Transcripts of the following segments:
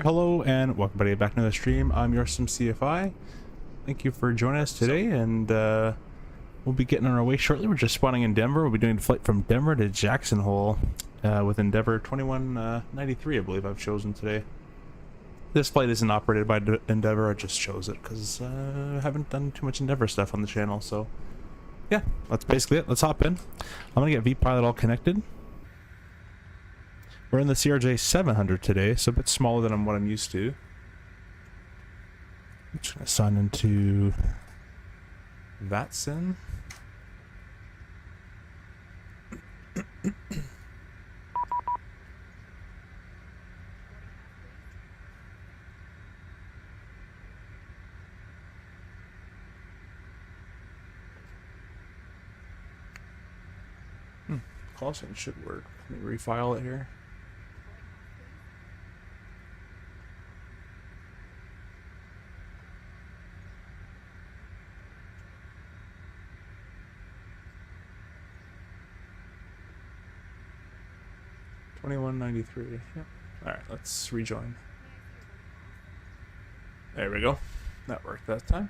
Hello and welcome buddy back to the stream. I'm your CFI. Thank you for joining us today, and we'll be getting on our way shortly. We're just spawning in Denver. We'll be doing a flight from Denver to Jackson Hole with Endeavor 2193, I believe I've chosen today. This flight isn't operated by Endeavor. I just chose it because I haven't done too much Endeavor stuff on the channel. So yeah, that's basically it. Let's hop in. I'm gonna get VPilot all connected. We're in the CRJ-900 today, so a bit smaller than what I'm used to. I'm just going to sign into VATSIN. Call sign should work. Let me refile it here. $21.93. Yep. Alright, let's rejoin. There we go. That worked that time.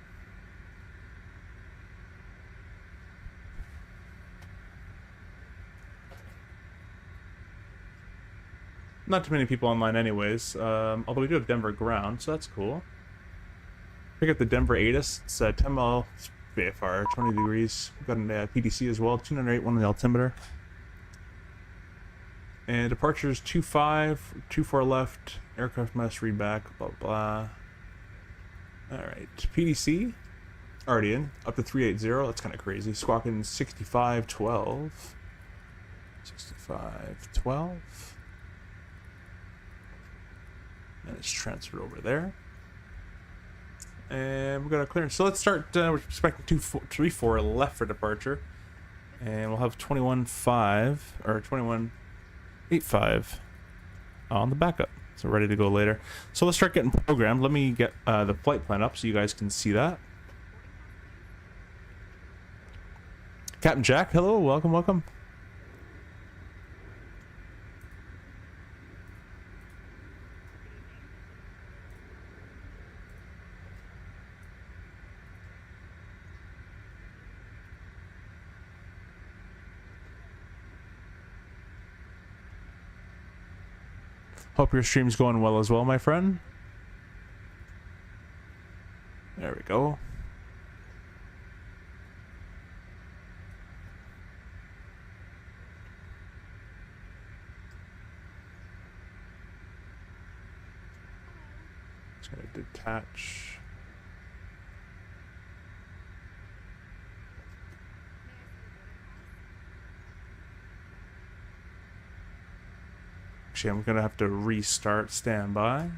Not too many people online anyways, although we do have Denver ground, so that's cool. Pick up the Denver ATIS. It's 10 mile VFR, 20 degrees. We've got a PDC as well, 208, one on the altimeter. And departures 25, 24 left, aircraft must read back, blah blah. Alright, PDC, already in, up to 380, that's kind of crazy. Squawking 6512. 6512. And it's transferred over there. And we've got a clearance. So let's start, we're expecting 234 left for departure. And we'll have 21.5, or 21.85 on the backup. So ready to go later. So let's start getting programmed. Let me get the flight plan up so you guys can see that. Captain Jack, hello, welcome, welcome. Hope your stream's going well as well, my friend. There we go. Just gonna detach. Actually, I'm gonna have to restart standby.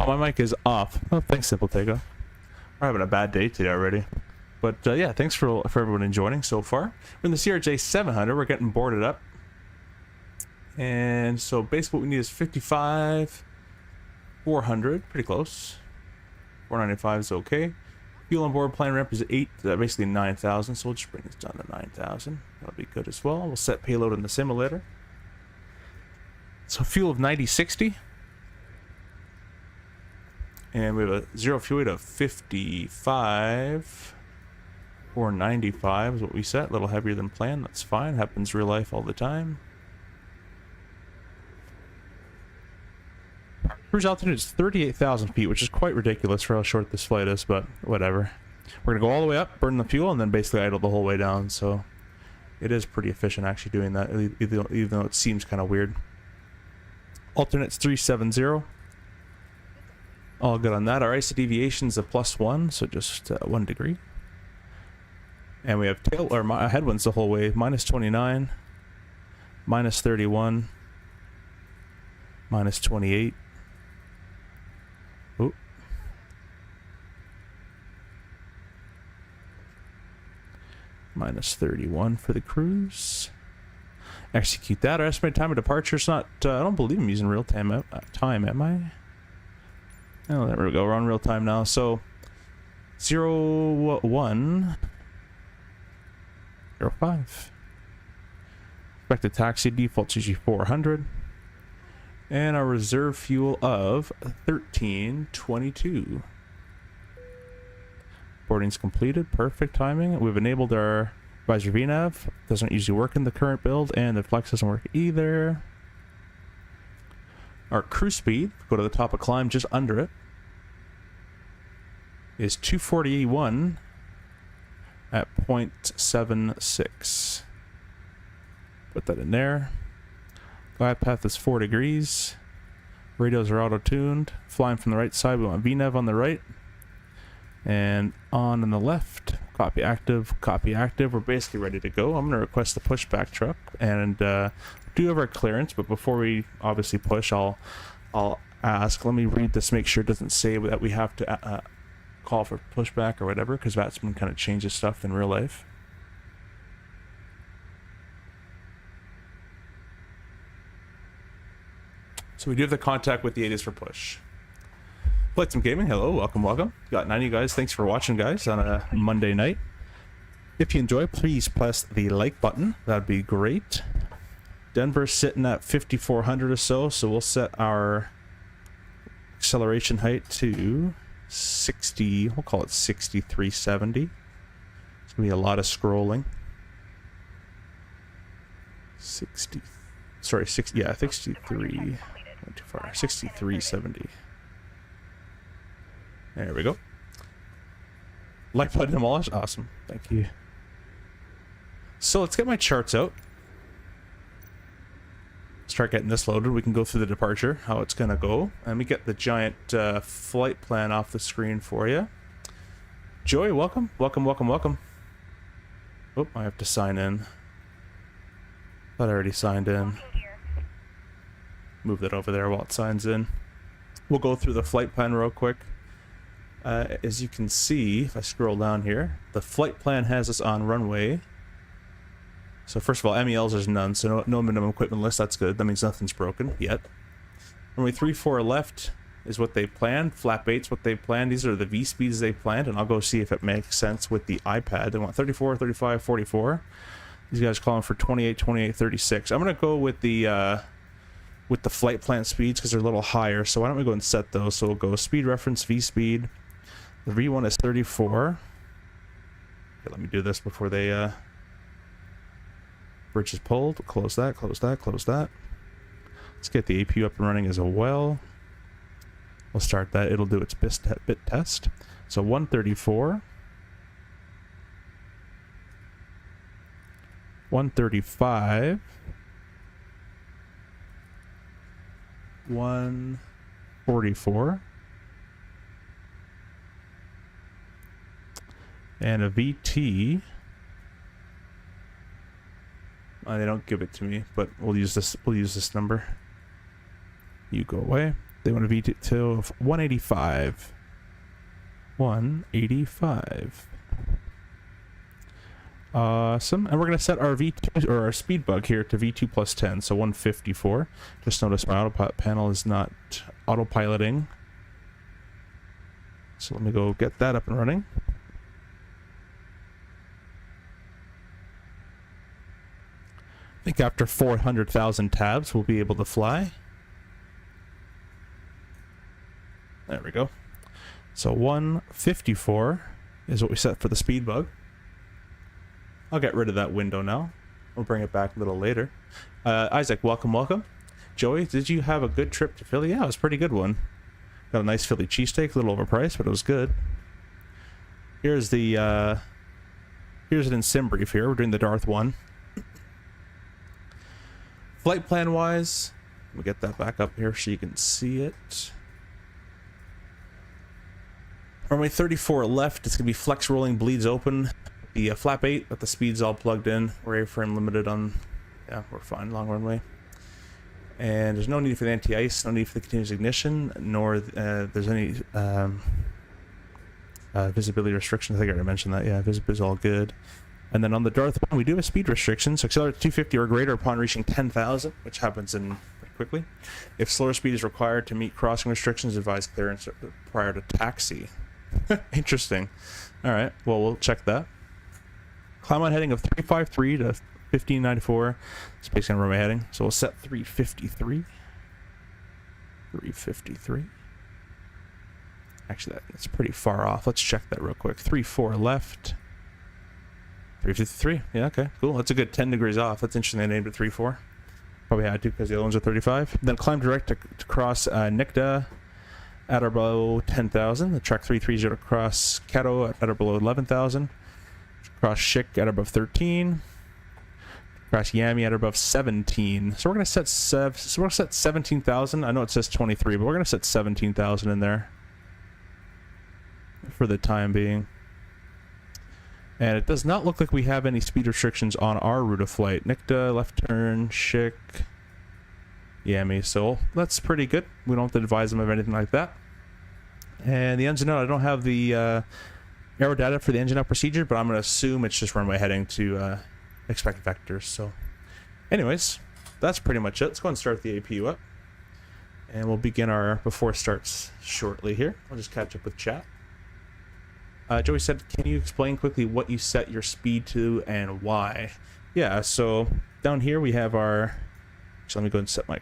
Oh, my mic is off. Oh, thanks, Simple Takeoff. We're having a bad day today already. But yeah, thanks for everyone joining so far. We're in the CRJ-900. We're getting boarded up. And so basically what we need is 55, 400, pretty close. 495 is okay. Fuel on board plan ramp is 8, basically 9,000, so we'll just bring this down to 9,000. That'll be good as well. We'll set payload in the simulator. So fuel of 9060. And we have a zero fuel weight of 55. 495 is what we set. A little heavier than planned. That's fine. Happens real life all the time. Cruise altitude is 38,000 feet, which is quite ridiculous for how short this flight is, but whatever. We're going to go all the way up, burn the fuel, and then basically idle the whole way down, so it is pretty efficient actually doing that, even though it seems kind of weird. Alternate's 370. All good on that. Our ISO deviation is a +1, so just 1 degree. And we have headwinds the whole way, -29, -31, -28. Oh. -31 for the cruise. Execute that. Our estimated time of departure is not, I don't believe I'm using real time, am I? Oh, there we go. We're on real time now. So, 0105. Expected taxi default CG 400. And our reserve fuel of 1322. Boarding's completed. Perfect timing. We've enabled our visor VNAV. Doesn't usually work in the current build, and the flex doesn't work either. Our cruise speed, go to the top of climb, just under it, is 241 at 0.76. Put that in there. Glide path is 4 degrees. Radios are auto-tuned. Flying from the right side, we want VNAV on the right. And on the left, copy active, copy active. We're basically ready to go. I'm going to request the pushback truck and do have our clearance, but before we obviously push, I'll ask, let me read this, make sure it doesn't say that we have to call for pushback or whatever, because Vatsman kind of changes stuff in real life. So we do have the contact with the 80s for push. Flight Sim Gaming, hello, welcome, welcome. Got 90 guys, thanks for watching, guys, on a Monday night. If you enjoy, please press the like button. That'd be great. Denver's sitting at 5,400 or so, so we'll set our acceleration height to 60, we'll call it 6370. It's gonna be a lot of scrolling. 60, sorry, 60, yeah, 63, went too far, 6370. There we go. Like button demolished, awesome, thank you. So let's get my charts out. Start getting this loaded. We can go through the departure, how it's gonna go, and we get the giant flight plan off the screen for you. Joy, welcome, welcome, welcome, welcome. Oh, I have to sign in. Thought I already signed in. Move that over there while it signs in. We'll go through the flight plan real quick. As you can see, if I scroll down here, the flight plan has us on runway. So first of all, MELs there's none, so no minimum equipment list, that's good. That means nothing's broken yet. Runway 34 left is what they planned. Flap 8's what they planned. These are the V speeds they planned, and I'll go see if it makes sense with the iPad. They want 34, 35, 44. These guys are calling for 28, 28, 36. I'm gonna go with the flight plan speeds because they're a little higher. So why don't we go and set those? So we'll go speed reference, V speed. The V1 is 34. Okay, let me do this before they bridge is pulled. Close that, close that, close that. Let's get the APU up and running as well. We'll start that. It'll do its bit test. So 134. 135. 144. And a VT. They don't give it to me, but we'll use this. We'll use this number. You go away. They want a V2 of 185. 185. Awesome. And we're going to set our V2 or our speed bug here to V2 plus 10, so 154. Just notice my autopilot panel is not autopiloting. So let me go get that up and running. I think after 400,000 tabs we'll be able to fly. There we go. So 154 is what we set for the speed bug. I'll get rid of that window now. We'll bring it back a little later. Isaac, welcome, welcome. Joey, did you have a good trip to Philly? Yeah, it was a pretty good one. Got a nice Philly cheesesteak, a little overpriced, but it was good. Here's the, here's it in sim brief here. We're doing the Darth one. Flight plan wise, we'll get that back up here so you can see it. Runway 34 left, it's going to be flex rolling, bleeds open. The flap 8, but the speed's all plugged in. We're airframe limited on, yeah, we're fine, long runway. And there's no need for the anti-ice, no need for the continuous ignition, nor there's any visibility restrictions. I think I already mentioned that. Yeah, visibility's all good. And then on the Darth one, we do have a speed restriction, so accelerate to 250 or greater upon reaching 10,000, which happens in pretty quickly. If slower speed is required to meet crossing restrictions, advise clearance prior to taxi. Interesting. All right, well, we'll check that. Climb on heading of 353 to 1594. Space and runway heading. So we'll set 353. 353. Actually, that's pretty far off. Let's check that real quick. 34 left. 353. Yeah, okay, cool. That's a good 10 degrees off. That's interesting they named it 34. Probably had to because the other ones are 35. Then climb direct to cross NICTA at or below 10,000. The track 330 to cross Cato at or below 11,000. Cross Schick at above 13. Cross Yami at above 17. So we're gonna set 17,000. I know it says 23, but we're gonna set 17,000 in there for the time being. And it does not look like we have any speed restrictions on our route of flight. NICTA, left turn, Schick, Yami. So that's pretty good. We don't have to advise them of anything like that. And the engine out, I don't have the aero data for the engine out procedure, but I'm going to assume it's just runway heading to expected vectors. So anyways, that's pretty much it. Let's go and start the APU up. And we'll begin our before starts shortly here. I'll just catch up with chat. Joey said, can you explain quickly what you set your speed to and why? Yeah, so down here we have our... So let me go and set my...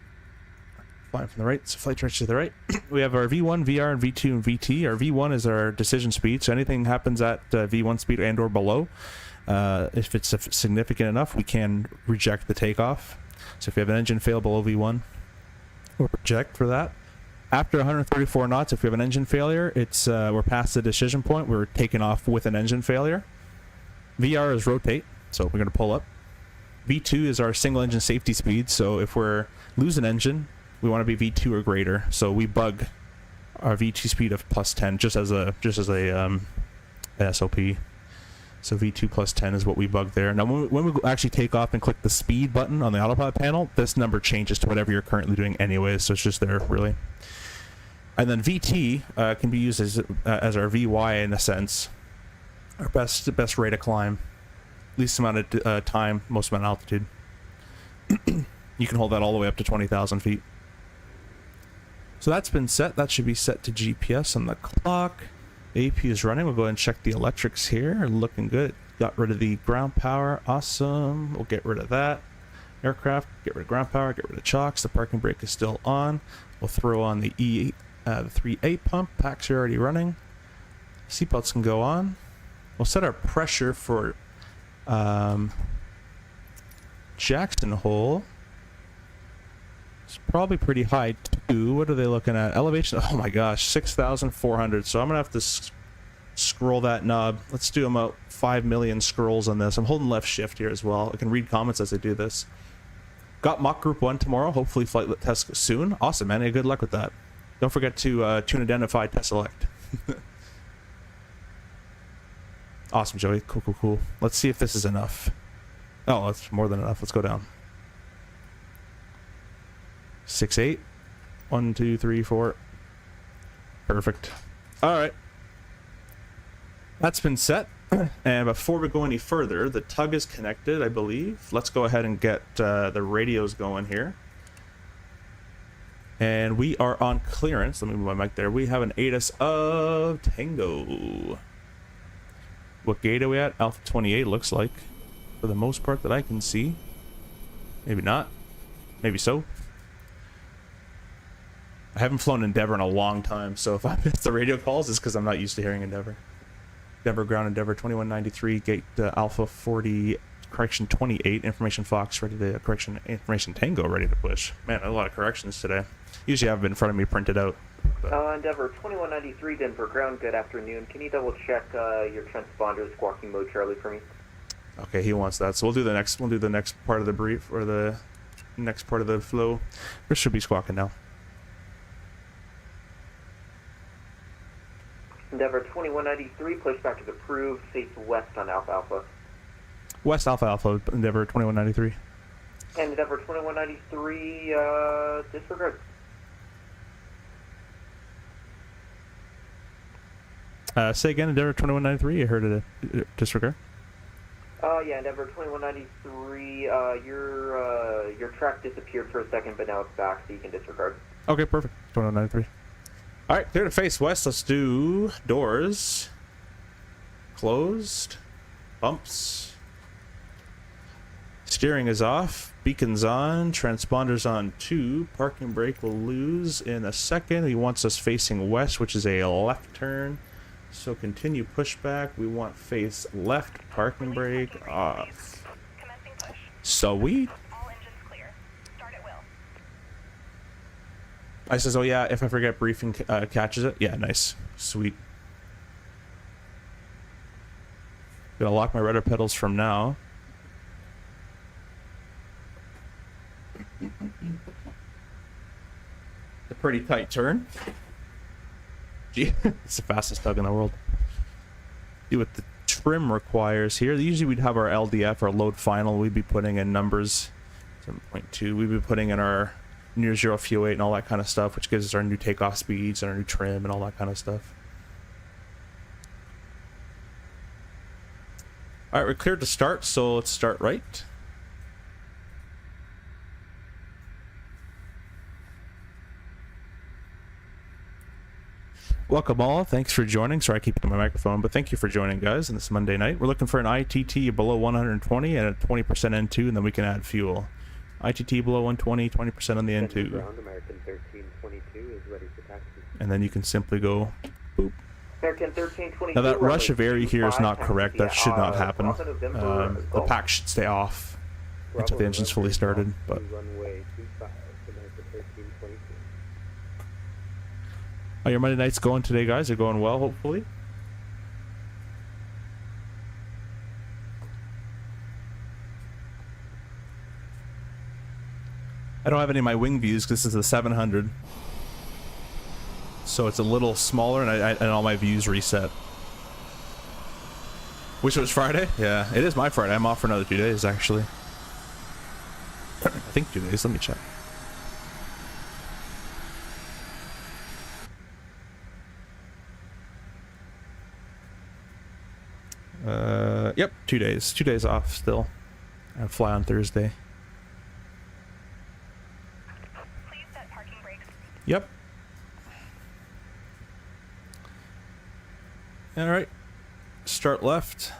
Flying from the right, so flight direction to the right. We have our V1, VR, and V2, and VT. Our V1 is our decision speed, so anything happens at V1 speed and or below, if it's significant enough, we can reject the takeoff. So if we have an engine fail below V1, we'll reject for that. After 134 knots, if we have an engine failure, it's we're past the decision point. We're taking off with an engine failure. VR is rotate, so we're going to pull up. V2 is our single engine safety speed, so if we're losing engine, we want to be V2 or greater, so we bug our V2 speed of plus 10 just as a SOP. So V2 plus 10 is what we bug there. Now when we actually take off and click the speed button on the autopilot panel, this number changes to whatever you're currently doing anyways, so it's just there really. And then VT can be used as our VY in a sense, our best rate of climb, least amount of time, most amount of altitude. You can hold that all the way up to 20,000 feet. So that's been set. That should be set to GPS on the clock. The AP is running. We'll go ahead and check the electrics here. Looking good. Got rid of the ground power. Awesome. We'll get rid of that. Aircraft, get rid of ground power, get rid of chocks. The parking brake is still on. We'll throw on the the 3A pump. Packs are already running. Seatbelts can go on. We'll set our pressure for Jackson Hole. It's probably pretty high too. What are they looking at? Elevation, oh my gosh, 6,400. So I'm gonna have to scroll that knob. Let's do about 5 million scrolls on this. I'm holding left shift here as well. I can read comments as I do this. Got mock group 1 tomorrow. Hopefully flight test soon. Awesome, man. Good luck with that. Don't forget to tune identify test select. Awesome, Joey. Cool, cool, cool. Let's see if this is enough. Oh, that's more than enough. Let's go down. 6.8. 1, 2, 3, 4. Perfect. All right. That's been set. And before we go any further, the tug is connected, I believe. Let's go ahead and get the radios going here. And we are on clearance. Let me move my mic there. We have an ATIS of Tango. What gate are we at? Alpha 28 looks like. For the most part that I can see. Maybe not. Maybe so. I haven't flown Endeavor in a long time, so if I miss the radio calls, it's because I'm not used to hearing Endeavor. Endeavor ground, Endeavor 2193, gate Alpha 40, correction 28, information Fox ready to, correction information Tango ready to push. Man, a lot of corrections today. Usually I have it in front of me printed out. Endeavor 2193, Denver ground, good afternoon. Can you double check your transponder squawking mode Charlie for me? Okay, he wants that, so we'll do the next part of the brief, or the next part of the flow. This should be squawking now. Endeavor 2193, pushback is approved, face west on Alpha Alpha. West Alpha Alpha, Endeavor 2193. And Endeavor 2193, disregard. Say again, Endeavor 2193, I heard it, disregard. Yeah, Endeavor 2193, your track disappeared for a second, but now it's back, so you can disregard. Okay, perfect, 2193. Alright, clear to face west. Let's do doors. Closed. Bumps. Steering is off. Beacon's on. Transponder's on 2. Parking brake will lose in a second. He wants us facing west, which is a left turn. So continue pushback. We want face left. Parking brake off. Sweet. I says, oh yeah, if I forget briefing catches it. Yeah, nice. Sweet. Gonna lock my rudder pedals from now. A pretty tight turn. Gee, it's the fastest tug in the world. See what the trim requires here. Usually we'd have our LDF, our load final. We'd be putting in numbers. 7.2. We'd be putting in our near zero fuel weight and all that kind of stuff, which gives us our new takeoff speeds and our new trim and all that kind of stuff. All right, we're cleared to start, so let's start right. Welcome all, thanks for joining. Sorry I keep hitting my microphone, but thank you for joining, guys, on this Monday night. We're looking for an ITT below 120 and a 20% N2, and then we can add fuel. ITT below 120, 20% on the N2. Ground, American 1322 is ready for taxi. And then you can simply go boop. American 1322. Now that rush of air here is not correct. That should not happen. The pack should stay off until the engine's fully started. But are your Monday nights going today, guys? They're going well, hopefully. I don't have any of my wing views because this is the 700, so it's a little smaller, and all my views reset. Wish it was Friday. Yeah, it is my Friday. I'm off for another 2 days, actually. I think 2 days. Let me check. Yep, 2 days. 2 days off still. I fly on Thursday. Yep. All right. Start left.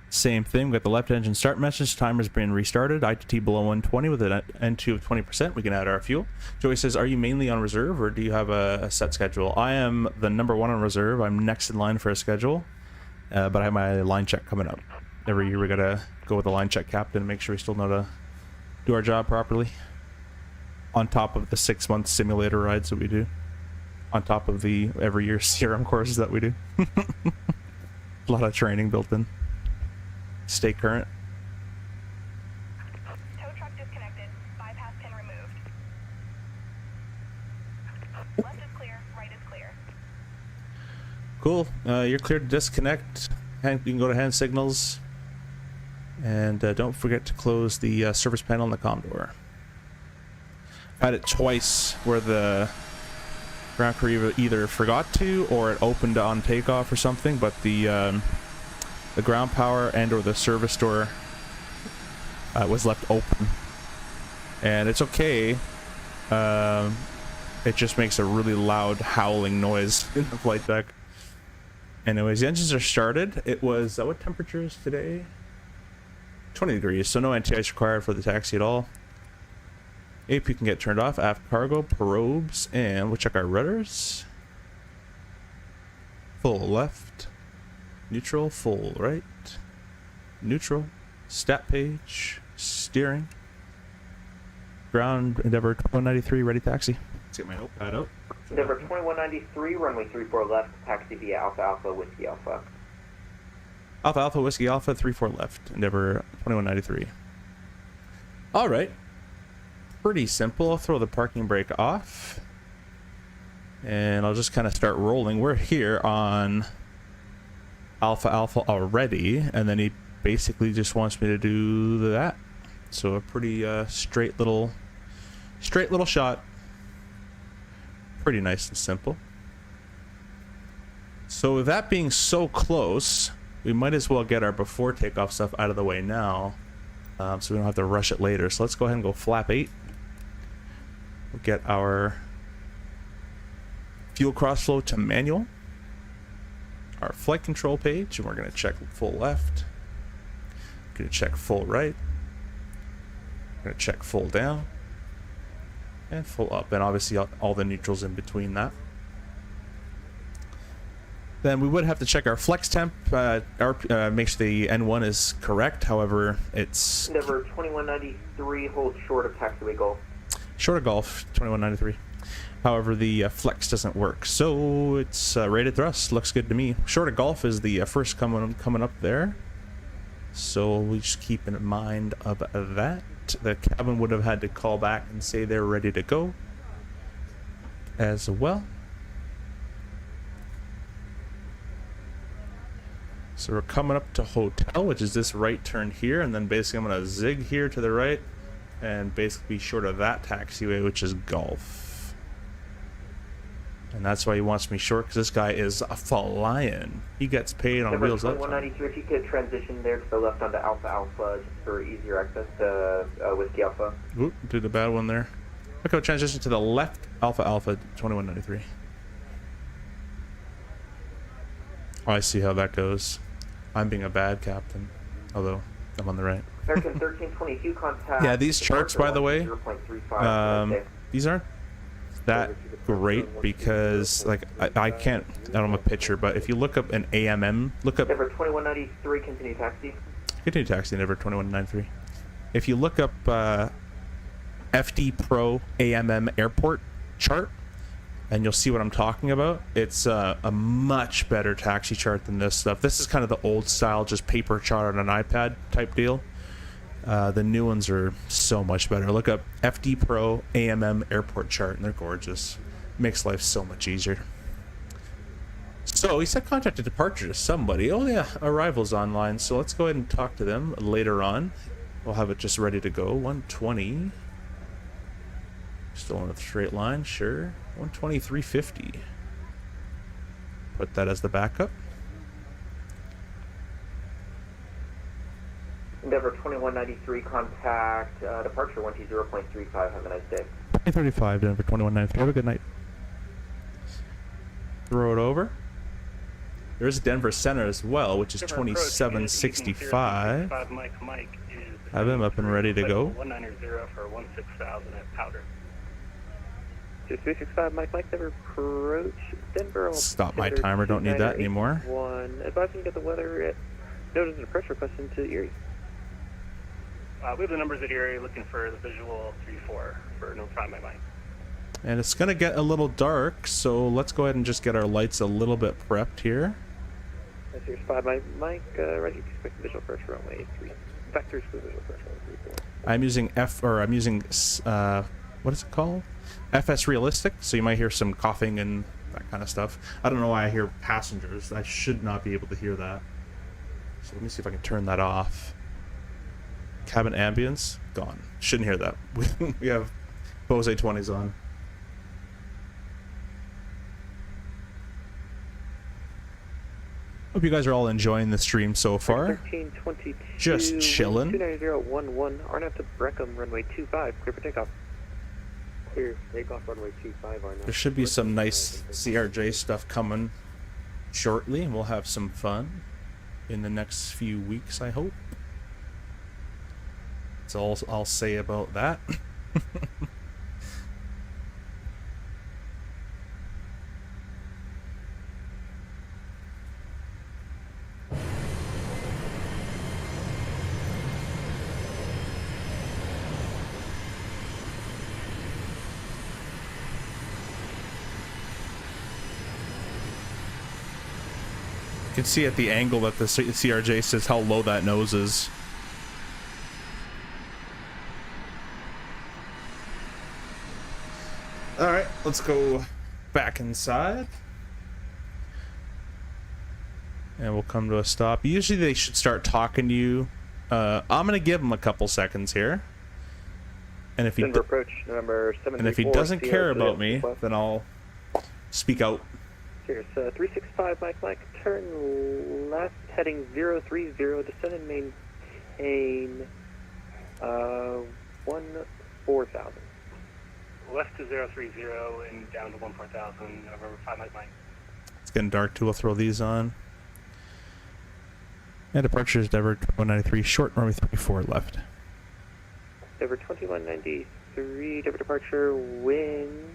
Same thing. We got the left engine start message. Timer's been restarted. ITT below 120 with an N2 of 20%. We can add our fuel. Joey says, are you mainly on reserve or do you have a set schedule? I am the #1 on reserve. I'm next in line for a schedule. But I have my line check coming up. Every year we got to go with the line check captain and make sure we still know to do our job properly. On top of the 6-month simulator rides that we do. On top of the every year serum courses that we do. A lot of training built in. Stay current. Tow truck disconnected. Bypass pin removed. Left is clear. Right is clear. Cool. You're clear to disconnect. You can go to hand signals. And don't forget to close the service panel and the comm door. I've had it twice where the ground crew either forgot to or it opened on takeoff or something, but the ground power and or the service door was left open. And it's okay. It just makes a really loud howling noise in the flight deck. Anyways, the engines are started. It was, what temperature is today? 20 degrees, so no anti-ice required for the taxi at all. AP can get turned off, aft cargo, probes, and we'll check our rudders. Full left, neutral, full right, neutral, stat page, steering. Ground Endeavor 2193, ready taxi. Let's get my notepad out. Endeavor 2193, runway 34 left, taxi via Alpha Alpha Whiskey Alpha. Alpha Alpha Whiskey Alpha 34 left, Endeavor 2193. Alright. Pretty simple. I'll throw the parking brake off. And I'll just kind of start rolling. We're here on Alpha Alpha already, and then he basically just wants me to do that. So a pretty straight little shot. Pretty nice and simple. So with that being so close, we might as well get our before takeoff stuff out of the way now, so we don't have to rush it later. So let's go ahead and go flap 8. We'll get our fuel crossflow to manual, our flight control page, and we're going to check full left, going to check full right, going to check full down, and full up, and obviously all the neutrals in between that. Then we would have to check our flex temp, make sure the N1 is correct. However, it's Endeavor 2193, hold short of taxiway Golf. Short of Golf 2193. However, the flex doesn't work, so it's rated thrust. Looks good to me. Short of Golf is the first coming up there, so we just keep in mind of that. The cabin would have had to call back and say they're ready to go as well. So we're coming up to hotel, which is this right turn here, and then basically I'm going to zig here to the right and basically be short of that taxiway, which is Golf. And that's why he wants me short, because this guy is a flying. He gets paid on wheels up. 193, if you could transition there to the left onto Alpha Alpha, just for easier access to Whiskey Alpha. Oop, did the bad one there. Okay, we'll transition to the left, Alpha Alpha 2193. Oh, I see how that goes. I'm being a bad captain, although I'm on the right. American 1322 contact. Yeah, these charts, by the way, these aren't that great because, like, I can't, I don't have a picture, but if you look up an AMM, look up... Endeavor 2193, continue taxi. Continue taxi, Endeavor 2193. If you look up FD Pro AMM airport chart, and you'll see what I'm talking about. It's a much better taxi chart than this stuff. This is kind of the old style, just paper chart on an iPad type deal. The new ones are so much better. Look up FD Pro AMM airport chart, and they're gorgeous. Makes life so much easier. So he said contact a departure to somebody. Oh yeah, arrival's online. So let's go ahead and talk to them later on. We'll have it just ready to go. 120. Still on a straight line, sure. 123.50. Put that as the backup. Endeavor 2193, contact departure 120.35. Have a nice day. 35, Denver 2193. Have a good night. Throw it over. There is Denver Center as well, which is 2765. Have him up and ready to go. 190 for 16,000 at Powder. 365 Mike, never approach Denver. Stop my timer, don't need that anymore. Advising to get the weather at notice and pressure question to Erie. We have the numbers at Erie, looking for the visual 3-4 for no prime, Mike. And it's going to get a little dark, so let's go ahead and just get our lights a little bit prepped here. That's your spot, Mike. Ready to expect visual pressure runway 3. Vectors for visual pressure runway 3-4. I'm using what is it called? FS Realistic, so you might hear some coughing and that kind of stuff. I don't know why I hear passengers. I should not be able to hear that. So let me see if I can turn that off. cabin ambience gone. Shouldn't hear that. We have Bose 20s on. Hope you guys are all enjoying the stream so far. 1322. Just chilling. 29011. RNAV to Breckham, runway 25. Clear for takeoff. Clear, takeoff runway 25 RNAV. There should be some nice CRJ stuff coming shortly, and we'll have some fun in the next few weeks, I hope. That's all I'll say about that. You can see at the angle that the CRJ says how low that nose is. Alright, let's go back inside. And we'll come to a stop. Usually they should start talking to you. I'm going to give him a couple seconds here. And if he approach, number 734, and if he doesn't care about me, then I'll speak out. Here's 365 Mike, turn left, heading 030, descend and maintain 14,000. Left to 030 and down to 14,000 over 5 Mike. It's getting dark too, we'll throw these on. And departure is Denver 2193, short runway 34 left. Denver 2193, Denver departure, winds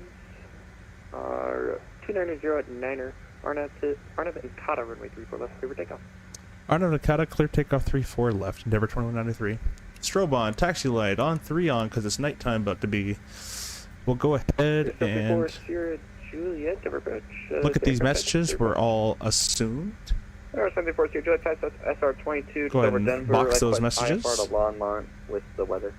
are 290 at 9er. Arnav and Kata, runway 34 left, clear for takeoff. Arnav and Kata, clear takeoff 34 left, Endeavor 2193. Strobe on, taxi light on, 3 on, because it's nighttime about to be. We'll go ahead and Juliet, Denver approach. Look at these messages, we're all assumed. Denver 74 Juliet, SR22, go ahead and Denver, box those messages. IFR to Longmont with the weather.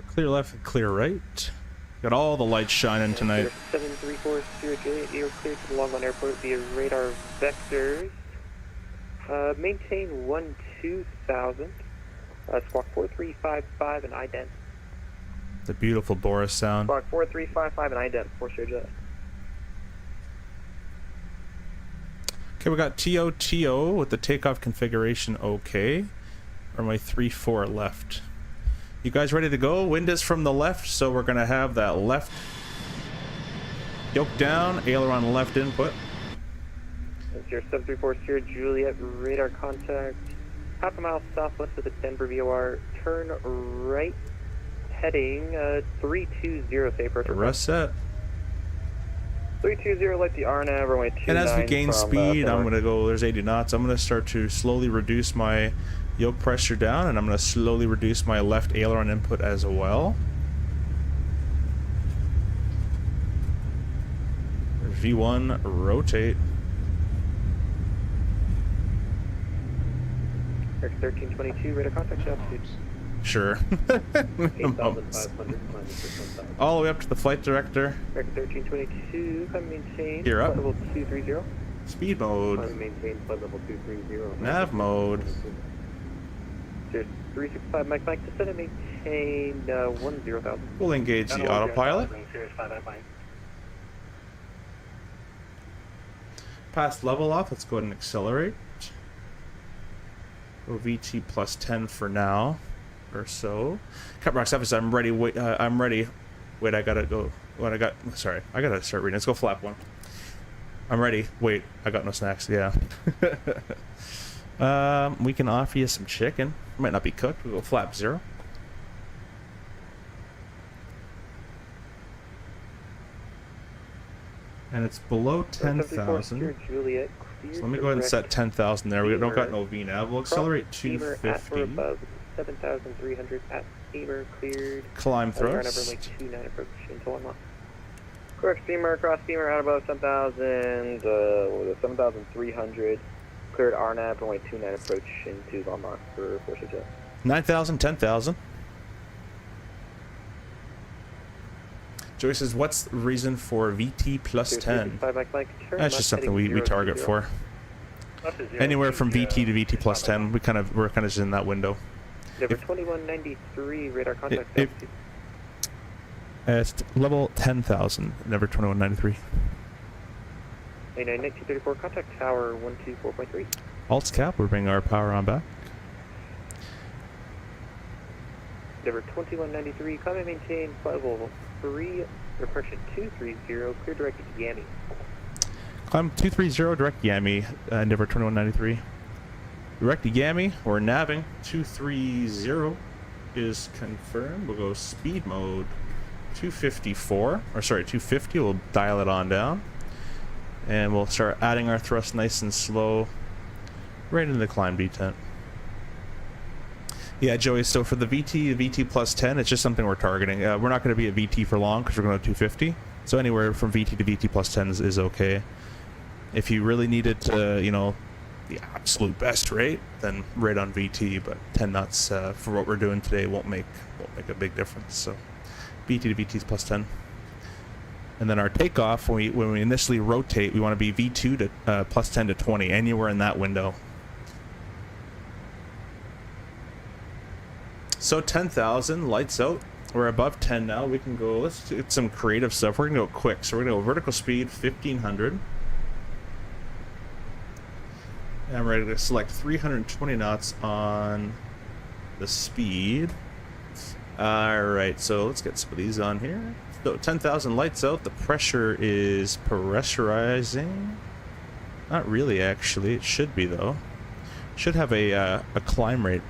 Clear left and clear right. Got all the lights shining tonight. 734 Juliet, you're clear to the Longmont Airport via radar vectors. Maintain 12,000. Squawk 4355 and ident. The beautiful Boris sound. Squawk 4355 and ident. 4 Jet. Okay, we got TOTO with the takeoff configuration okay. Runway 34 left. You guys ready to go? Wind is from the left, so we're gonna have that left yoke down, aileron left input. That's your 734 Sierra Juliet, radar contact. Half a mile southwest of the Denver VOR. Turn right, heading 320, say approach. The rest set. 320, like the RNAV, runway 29. And as we gain from, speed, I'm gonna go, there's 80 knots. I'm gonna start to slowly reduce my yoke pressure down, and I'm going to slowly reduce my left aileron input as well. V1 rotate. X1322 radar contact altitude. Sure. 8,500 all the way up to the flight director. X1322, climb maintain. Gear up. Flight level 230. Speed mode. Climb maintain, flight level 230. Nav mode. There's 365 Mike, descend and maintain 10,000. We'll engage the autopilot. Past level off, let's go ahead and accelerate. Go VT plus 10 for now, or so. Cut rocks office, I'm ready, wait, I'm ready. Wait, I gotta go, what I got, sorry, I gotta start reading. Let's go flap 1. I'm ready, wait, I got no snacks, yeah. We can offer you some chicken. Might not be cooked. We'll go flap 0. And it's below 10,000. So let me go ahead and set 10,000 there. We don't got no VNAV. We'll accelerate 250. Above 7,300 at steamer cleared. Climb thrust. Runway 29 approach until unlocked. Correct steamer, cross steamer out above 7,000. 7,300. Cleared RNAV, runway 29 approach into Longmont for 4 Jet. 9,000, 10,000. Joey says, what's the reason for VT plus 10? 5 Mike Mike, turn That's left just something heading we target 020. for. Left is 0, Anywhere from to, VT to VT plus 10, we're kind of just in that window. Denver 2193, radar contact. if- It's level 10,000, Denver 2193. 1934, contact tower 124.3. Alt cap, we're bringing our power on back. Denver 2193, climb and maintain flight level 3, or correction 230, clear direct to Yami. Climb 230, direct Yami, Endeavour 2193. Direct to Yami, we're navving. 230 is confirmed. We'll go speed mode 254, or sorry, 250. We'll dial it on down. And we'll start adding our thrust nice and slow right into the climb detent. Yeah, Joey, so for the VT plus 10, it's just something we're targeting. We're not going to be at VT for long because we're going to 250. So anywhere from VT to VT plus 10 is okay. If you really needed to, you know, the absolute best rate, then right on VT, but 10 knots for what we're doing today won't make a big difference. So VT to VT is plus 10. And then our takeoff, when we initially rotate, we want to be V2 to plus 10 to 20, anywhere in that window. So 10,000, lights out. We're above 10 now. We can go, let's get some creative stuff. We're going to go quick. So we're going to go vertical speed, 1500. And we're going to select 320 knots on the speed. Alright, so let's get some of these on here. So 10,000 lights out. The pressure is pressurizing. Not really, actually. It should be, though. Should have a climb rate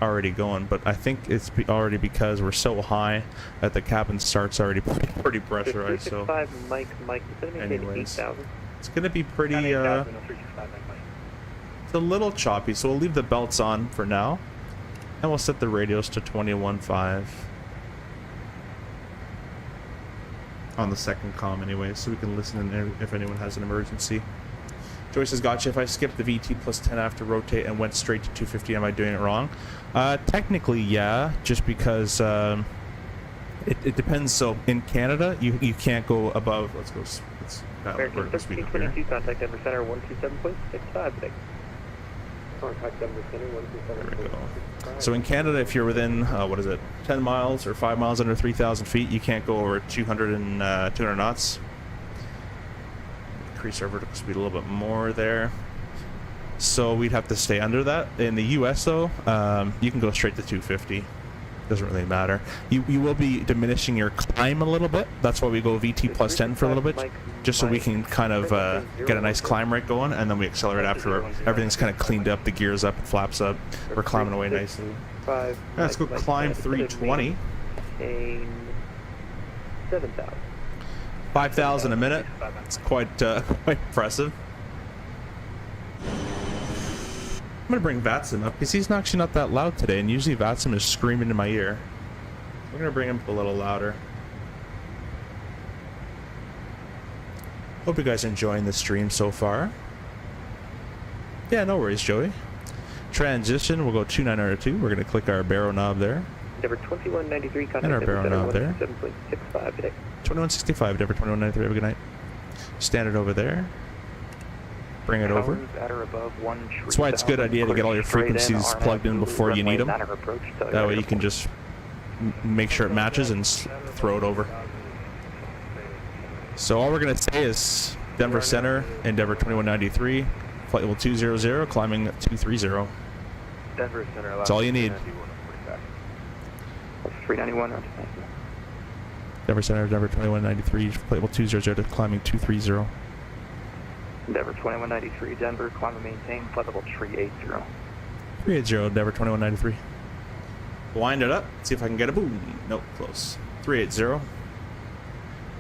already going, but I think it's already because we're so high that the cabin starts already pretty pressurized. So, Mike, anyways, 8,000. it's gonna be pretty. 8,000, 365, Mike. It's a little choppy, so we'll leave the belts on for now, and we'll set the radios to 21.5 on the second comm anyway, so we can listen in if anyone has an emergency. Joyce has gotcha. If I skipped the VT plus 10 after rotate and went straight to 250, am I doing it wrong? Technically, yeah, just because it depends. So in Canada, you can't go above. Let's go. Let's American speed up here. 1322, contact Denver Center 127.65 today. Contact Denver Center, There we go. 127.65. So in Canada, if you're within what is it, 10 miles or 5 miles under 3,000 feet, you can't go over 200 knots. Increase our vertical speed a little bit more there, so we'd have to stay under that. In the US though, you can go straight to 250. Doesn't really matter. You will be diminishing your climb a little bit. That's why we go VT plus 10 for a little bit, just so we can kind of get a nice climb rate going, and then we accelerate after everything's kind of cleaned up, the gears up, and flaps up. We're climbing away nicely. Let's go climb 320. 7,000. 5,000 a minute. It's quite impressive. I'm gonna bring Vatsim up because he's actually not that loud today, and usually Vatsim is screaming in my ear. We're gonna bring him up a little louder. Hope you guys are enjoying the stream so far. Yeah, no worries, Joey. Transition, we'll go 2902. We're gonna click our barrow knob there. Denver 2193, contact And our Denver barrel Center knob there. 127.65 today. 2165, Denver 2193. Have a good night. Standard over there. Bring it over. That's why it's a good idea to get all your frequencies plugged in before you need them. That way you can just make sure it matches and throw it over. So all we're going to say is Denver Center, Endeavour 2193, flight level 200, climbing 230. Denver Center. That's all you need. 391. Denver Center, Denver 2193, flight level 200, climbing 230. Denver 2193, Denver, climb and maintain, flight level 380. 380, Denver 2193. Wind it up, see if I can get a boom. Nope, close. 380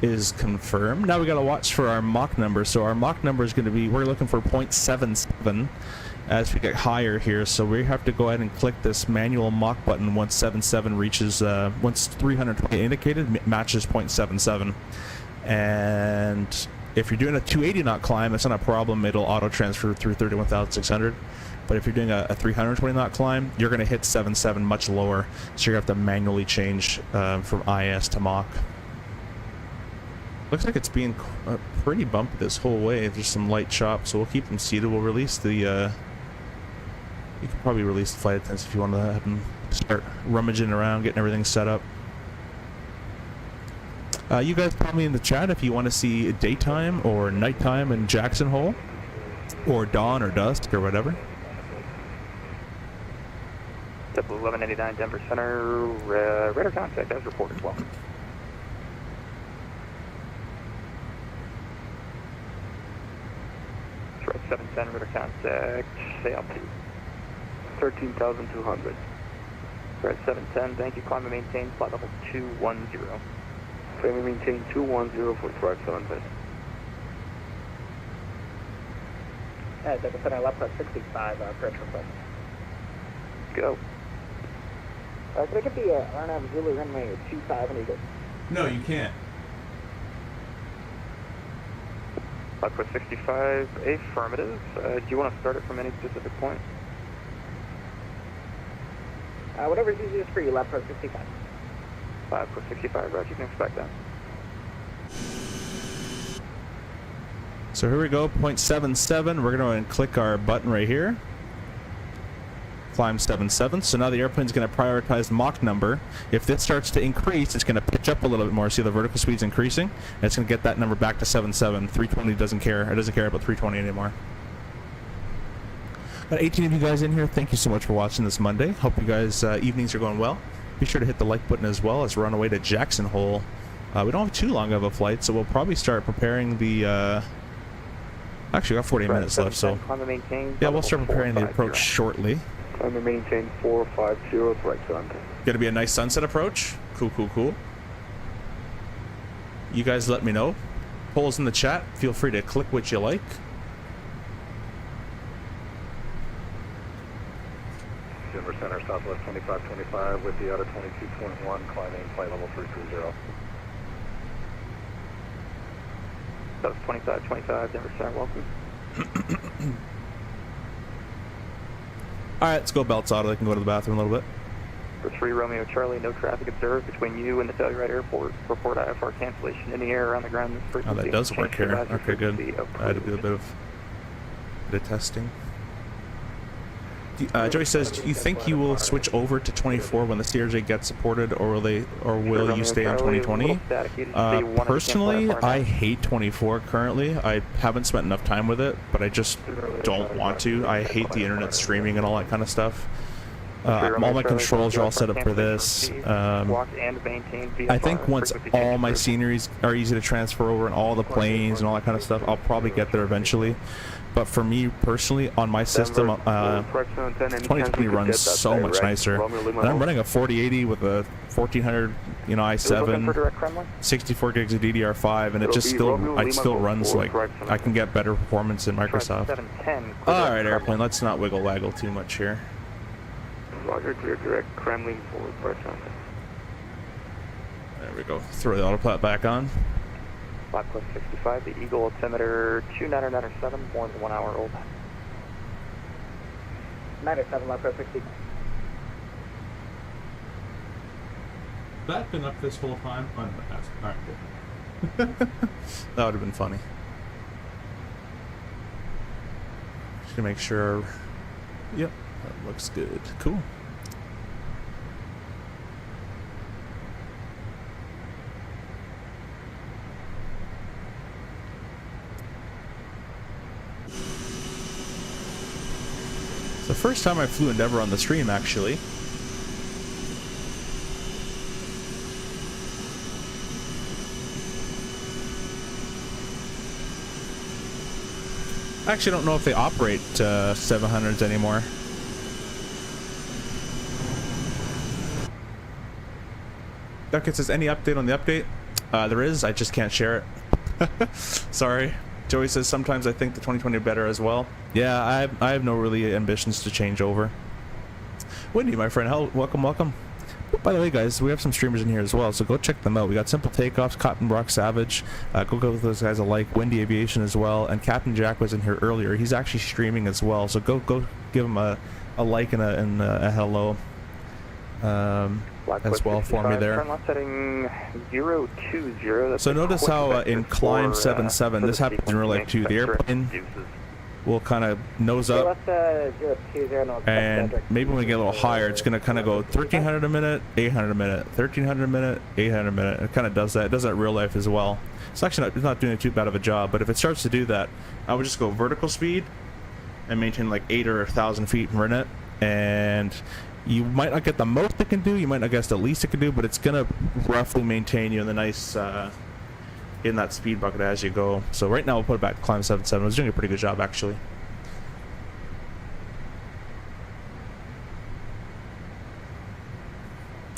is confirmed. Now we gotta watch for our Mach number. So our Mach number is gonna be, we're looking for 0.77 as we get higher here. So we have to go ahead and click this manual Mach button once 77 reaches, once 320 indicated matches 0.77. And if you're doing a 280 knot climb, it's not a problem. It'll auto transfer through 31,600. But if you're doing a 320 knot climb, you're going to hit 77 much lower. So you're going to have to manually change from IS to Mach. Looks like it's being pretty bumpy this whole way. There's some light chop, so we'll keep them seated. We'll release the, you can probably release the flight attendants if you want to have them start rummaging around, getting everything set up. You guys tell me in the chat if you want to see daytime or nighttime in Jackson Hole, or dawn or dusk or whatever. Double 1189 Denver Center, radar contact as reported. Welcome. Right 710 radar contact. Say altitude. 13,200. Right 710. Thank you. Climb and maintain flight level 210. Climb and maintain 210 for 570. Denver Center, left plus 65. Approach request. Go. Can I get the RNAV Zulu runway 25 and Eagle? No, you can't. Left 65, affirmative. Do you want to start it from any specific point? Whatever's easiest for you, left 65. 65, right, you can expect that. So here we go, 0.77. We're going to click our button right here. Climb 77. So now the airplane's going to prioritize Mach number. If this starts to increase, it's going to pitch up a little bit more. See the vertical speed's increasing? And it's going to get that number back to 77. 320 doesn't care. It doesn't care about 320 anymore. Got 18 of you guys in here. Thank you so much for watching this Monday. Hope you guys' evenings are going well. Be sure to hit the like button as well as we're on our way to Jackson Hole. We don't have too long of a flight, so we'll probably start preparing the... Actually, we got 48 minutes left, so... Yeah, we'll start preparing the approach shortly. Climb and maintain 450 right 70. Gonna be a nice sunset approach. Cool, cool, cool. You guys let me know. Polls in the chat. Feel free to click what you like. Denver Center, Southwest 2525 with the out of 22.1, climbing flight level 330. South 2525, Denver Center, welcome. Alright, let's go belts auto. I can go to the bathroom a little bit. For 3 Romeo Charlie, no traffic observed between you and the Telluride Airport. Report IFR cancellation in the air around the ground. This frequency. Oh, that does work here. Okay, good. I had to do a bit of testing. Joey says, do you think you will switch over to 24 when the CRJ gets supported, or will you stay on 2020? Personally, I hate 24 currently. I haven't spent enough time with it, but I just don't want to. I hate the internet streaming and all that kind of stuff. All my controls are all set up for this. I think once all my sceneries are easy to transfer over and all the planes and all that kind of stuff, I'll probably get there eventually. But for me personally, on my system, 2020 runs so much nicer. And I'm running a 4080 with a 1400, you know, i7, 64 gigs of DDR5, and it just still runs like I can get better performance in Microsoft. All right, airplane, let's not wiggle waggle too much here. Roger, clear direct, Kremlin forward, right 70. There we go. Throw the autopilot back on. Black plus 65, the Eagle altimeter 29907, more than 1 hour old. 97, Black plus 65. That been up this whole time? Oh, no, it hasn't. Alright, cool. That would have been funny. Just to make sure. Yep, that looks good. Cool. It's the first time I flew Endeavor on the stream, actually. I actually don't know if they operate 700s anymore. Duckett says, any update on the update? There is, I just can't share it. Sorry. Joey says, sometimes I think the 2020 better as well. Yeah, I have no really ambitions to change over. Windy, my friend, welcome, welcome. By the way, guys, we have some streamers in here as well, so go check them out. We got Simple Takeoffs, Cotton Brock Savage. Go give those guys a like. Windy Aviation as well, and Captain Jack was in here earlier. He's actually streaming as well, so go give him a like and a hello. Blackwood as well for me 65, there. Turn left heading 020. That's So a notice quick how vector in for, climb 7-7, for this the happens in real life too. The sequence airplane deuces. will kind of nose up, and maybe when we get a little higher, it's going to kind of go 1300 a minute, 800 a minute, 1300 a minute, 800 a minute. It kind of does that. It does that in real life as well. It's actually not doing too bad of a job, but if it starts to do that, I would just go vertical speed and maintain like 8 or 1,000 feet per minute, and you might not get the most it can do, you might not guess the least it can do, but it's gonna roughly maintain you in the nice in that speed bucket as you go. So right now we'll put it back to climb 7-7. I was doing a pretty good job actually.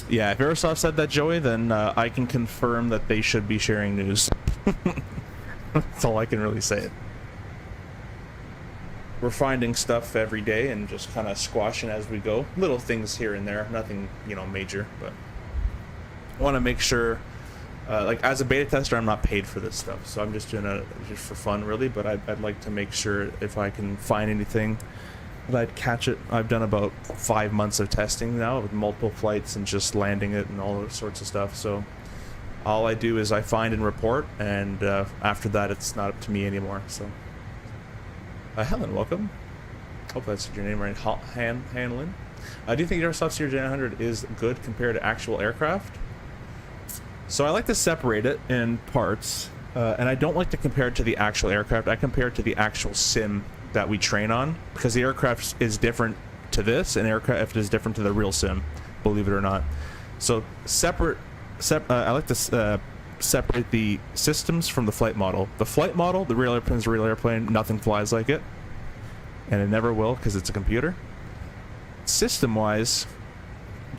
Yeah, if Aerosoft said that, Joey, then I can confirm that they should be sharing news. That's all I can really say. We're finding stuff every day and just kind of squashing as we go. Little things here and there, nothing, you know, major, but I want to make sure, like as a beta tester, I'm not paid for this stuff, so I'm just doing it just for fun, really. But I'd like to make sure if I can find anything that I'd catch it. I've done about 5 months of testing now with multiple flights and just landing it and all those sorts of stuff. So all I do is I find and report, and after that, it's not up to me anymore. So. Helen, welcome. Hope that's your name right. Hanlon. Do you think Aerosoft CRJ-900 is good compared to actual aircraft? So I like to separate it in parts, and I don't like to compare it to the actual aircraft. I compare it to the actual sim that we train on, because the aircraft is different to this, and aircraft is different to the real sim, believe it or not. So I like to separate the systems from the flight model. The flight model, the real airplane is a real airplane. Nothing flies like it, and it never will because it's a computer. System-wise,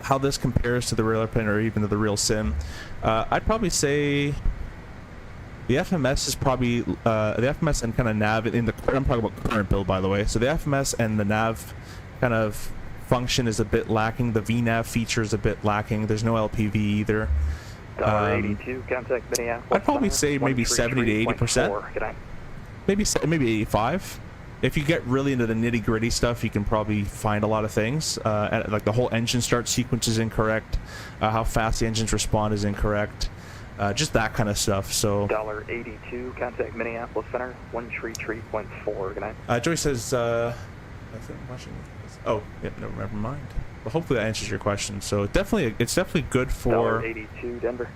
how this compares to the real airplane or even to the real sim, I'd probably say the FMS is probably the FMS and kind of nav in the. I'm talking about current build, by the way. So the FMS and the nav kind of function is a bit lacking. The VNav feature is a bit lacking. There's no LPV either. $82, contact Minneapolis. I'd probably say maybe 70 to 80%. Maybe 85. If you get really into the nitty gritty stuff, you can probably find a lot of things. Like the whole engine start sequence is incorrect. How fast the engines respond is incorrect. Just that kind of stuff. So $82, contact Minneapolis Center, 133.4. Good night. Joey says, I think I'm watching. Oh, yeah, never mind. Well, hopefully that answers your question. So it's definitely good for. $82, Denver.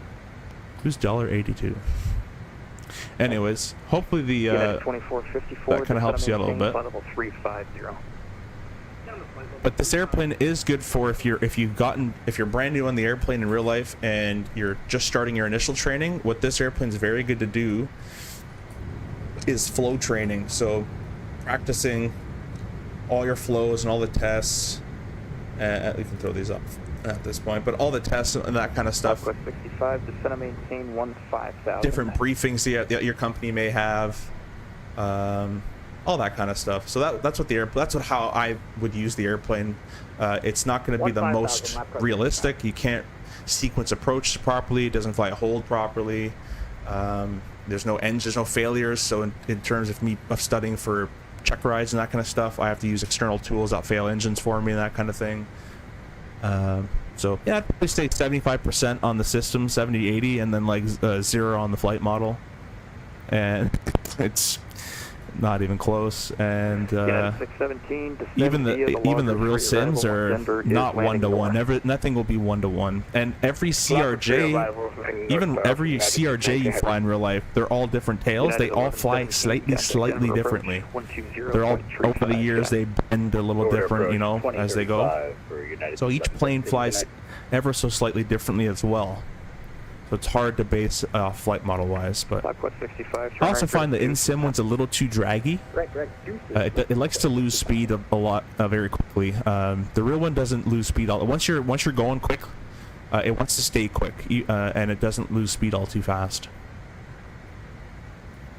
Who's $82? Anyways, hopefully the 2454. that kind of helps you out a little bit. Level 350. But this airplane is good for if you're brand new on the airplane in real life and you're just starting your initial training. What this airplane's very good to do is flow training. So practicing all your flows and all the tests. We can throw these up at this point, but all the tests and that kind of stuff. Southwest 65, descend and maintain 15,000. Different briefings that your company may have, all that kind of stuff. So that's how I would use the airplane. It's not going to be the most realistic. You can't sequence approach properly. It doesn't fly a hold properly. There's no engines, there's no failures. So in terms of studying for check rides and that kind of stuff, I have to use external tools that fail engines for me and that kind of thing. So yeah, I'd probably say 75% on the system, 70, 80, and then like 0 on the flight model, and it's not even close. And even the real sims are not 1-to-1. Nothing will be 1-to-1. And every CRJ, even every CRJ you fly in real life, they're all different tails. They all fly slightly differently. They're all, over the years, they bend a little different, you know, as they go. So each plane flies ever so slightly differently as well. So it's hard to base flight model wise, but I also find the in-sim one's a little too draggy. It likes to lose speed a lot very quickly. The real one doesn't lose speed all. Once you're going quick, it wants to stay quick, and it doesn't lose speed all too fast.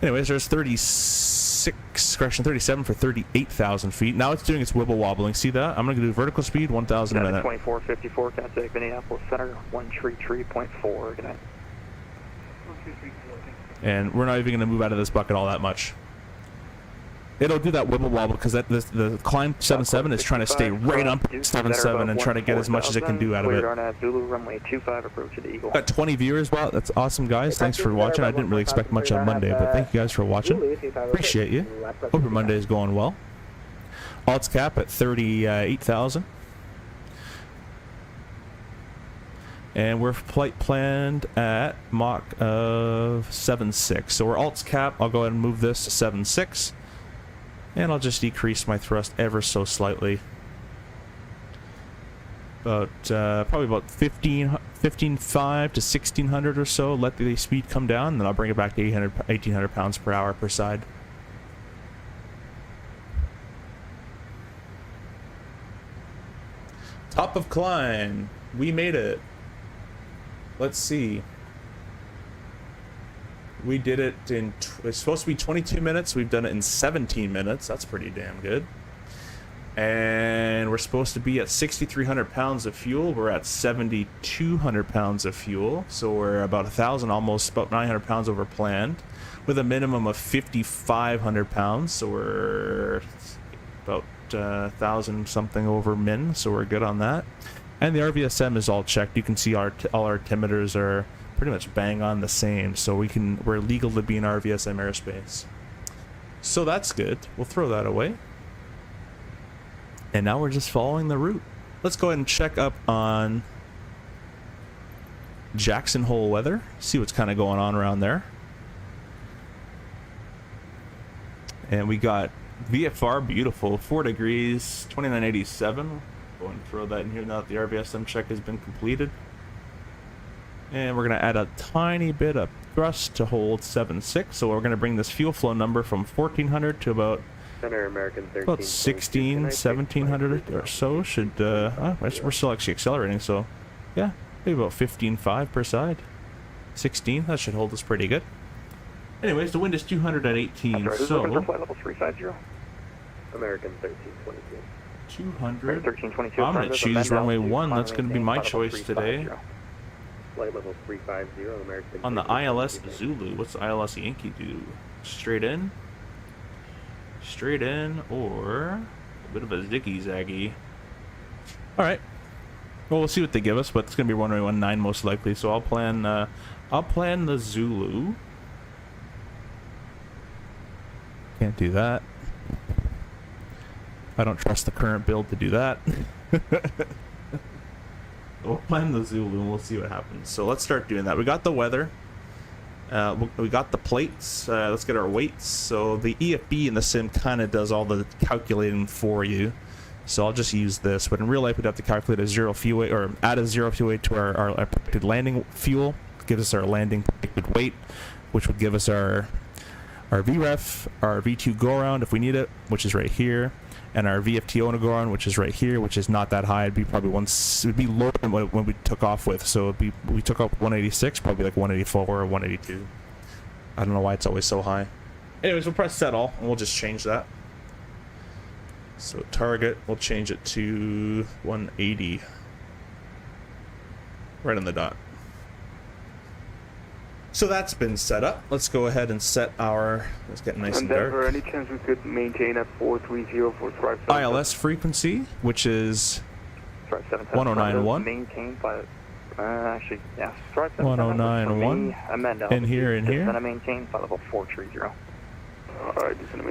Anyways, there's 37 for 38,000 feet. Now it's doing its wibble wobbling. See that? I'm gonna do vertical speed 1,000 a minute. 2454, contact Minneapolis Center, 133.4. Good night. And we're not even gonna move out of this bucket all that much. It'll do that wibble wobble because the climb 77 is trying to stay right on 77 and try to get as much as it can do out of it. Zulu runway 25 approach to the Eagle. Got 20 viewers. Wow, that's awesome, guys. Thanks for watching. I didn't really expect much on Monday, but thank you guys for watching. Appreciate you. Hope your Monday is going well. Alts cap at 38,000. And we're flight planned at Mach of 7.6. So we're alts cap. I'll go ahead and move this to 7.6. And I'll just decrease my thrust ever so slightly. About, probably about 15.5 to 1,600 or so. Let the speed come down, and then I'll bring it back to 1,800 pounds per hour per side. Top of climb. We made it. Let's see. We did it in, it's supposed to be 22 minutes. We've done it in 17 minutes. That's pretty damn good. And we're supposed to be at 6,300 pounds of fuel. We're at 7,200 pounds of fuel. So we're about 1,000, almost about 900 pounds over planned, with a minimum of 5,500 pounds. So we're about 1,000 something over min. So we're good on that. And the RVSM is all checked. You can see all our altimeters are pretty much bang on the same, so we're legal to be in RVSM airspace. So that's good. We'll throw that away. And now we're just following the route. Let's go ahead and check up on Jackson Hole weather. See what's kind of going on around there. And we got VFR, beautiful, 4 degrees, 2987. Go and throw that in here now that the RVSM check has been completed. And we're going to add a tiny bit of thrust to hold 7.6. So we're going to bring this fuel flow number from 1,400 to about, about 16, 1,700 or so. Should, we're still actually accelerating, so yeah, maybe about 15.5 per side. 16, that should hold us pretty good. Anyways, the wind is 200 at 18, so flight level 350. American 1322. 200. 1322. I'm going to choose runway 1. That's going to be my choice today. Flight level 350, American. On the ILS Zulu, what's the ILS Yankee do? Straight in? Straight in, or a bit of a ziggy-zaggy. Alright. Well, we'll see what they give us, but it's going to be runway 19 most likely, so I'll plan the Zulu. Can't do that. I don't trust the current build to do that. We'll plan the Zulu and we'll see what happens. So let's start doing that. We got the weather. We got the plates. Let's get our weights. So the EFB in the sim kind of does all the calculating for you. So I'll just use this. But in real life, we'd have to calculate a zero fuel weight, or add a zero fuel weight to our predicted landing fuel. It gives us our landing predicted weight, which would give us our VREF, our V2 go around if we need it, which is right here. And our VFTO to go on, which is right here, which is not that high. It'd be probably it would be lower than what we took off with. So we took off 186, probably like 184 or 182. I don't know why it's always so high. Anyways, we'll press set all, and we'll just change that. So target, we'll change it to 180. Right on the dot. So that's been set up. Let's go ahead and set our, let's get nice and dark. Denver, any chance we could maintain at 430 for Thrive 7? ILS frequency, which is 1091. Maintain by, actually, yeah. Thrive 1091. In here, in here. Going to maintain by level 430.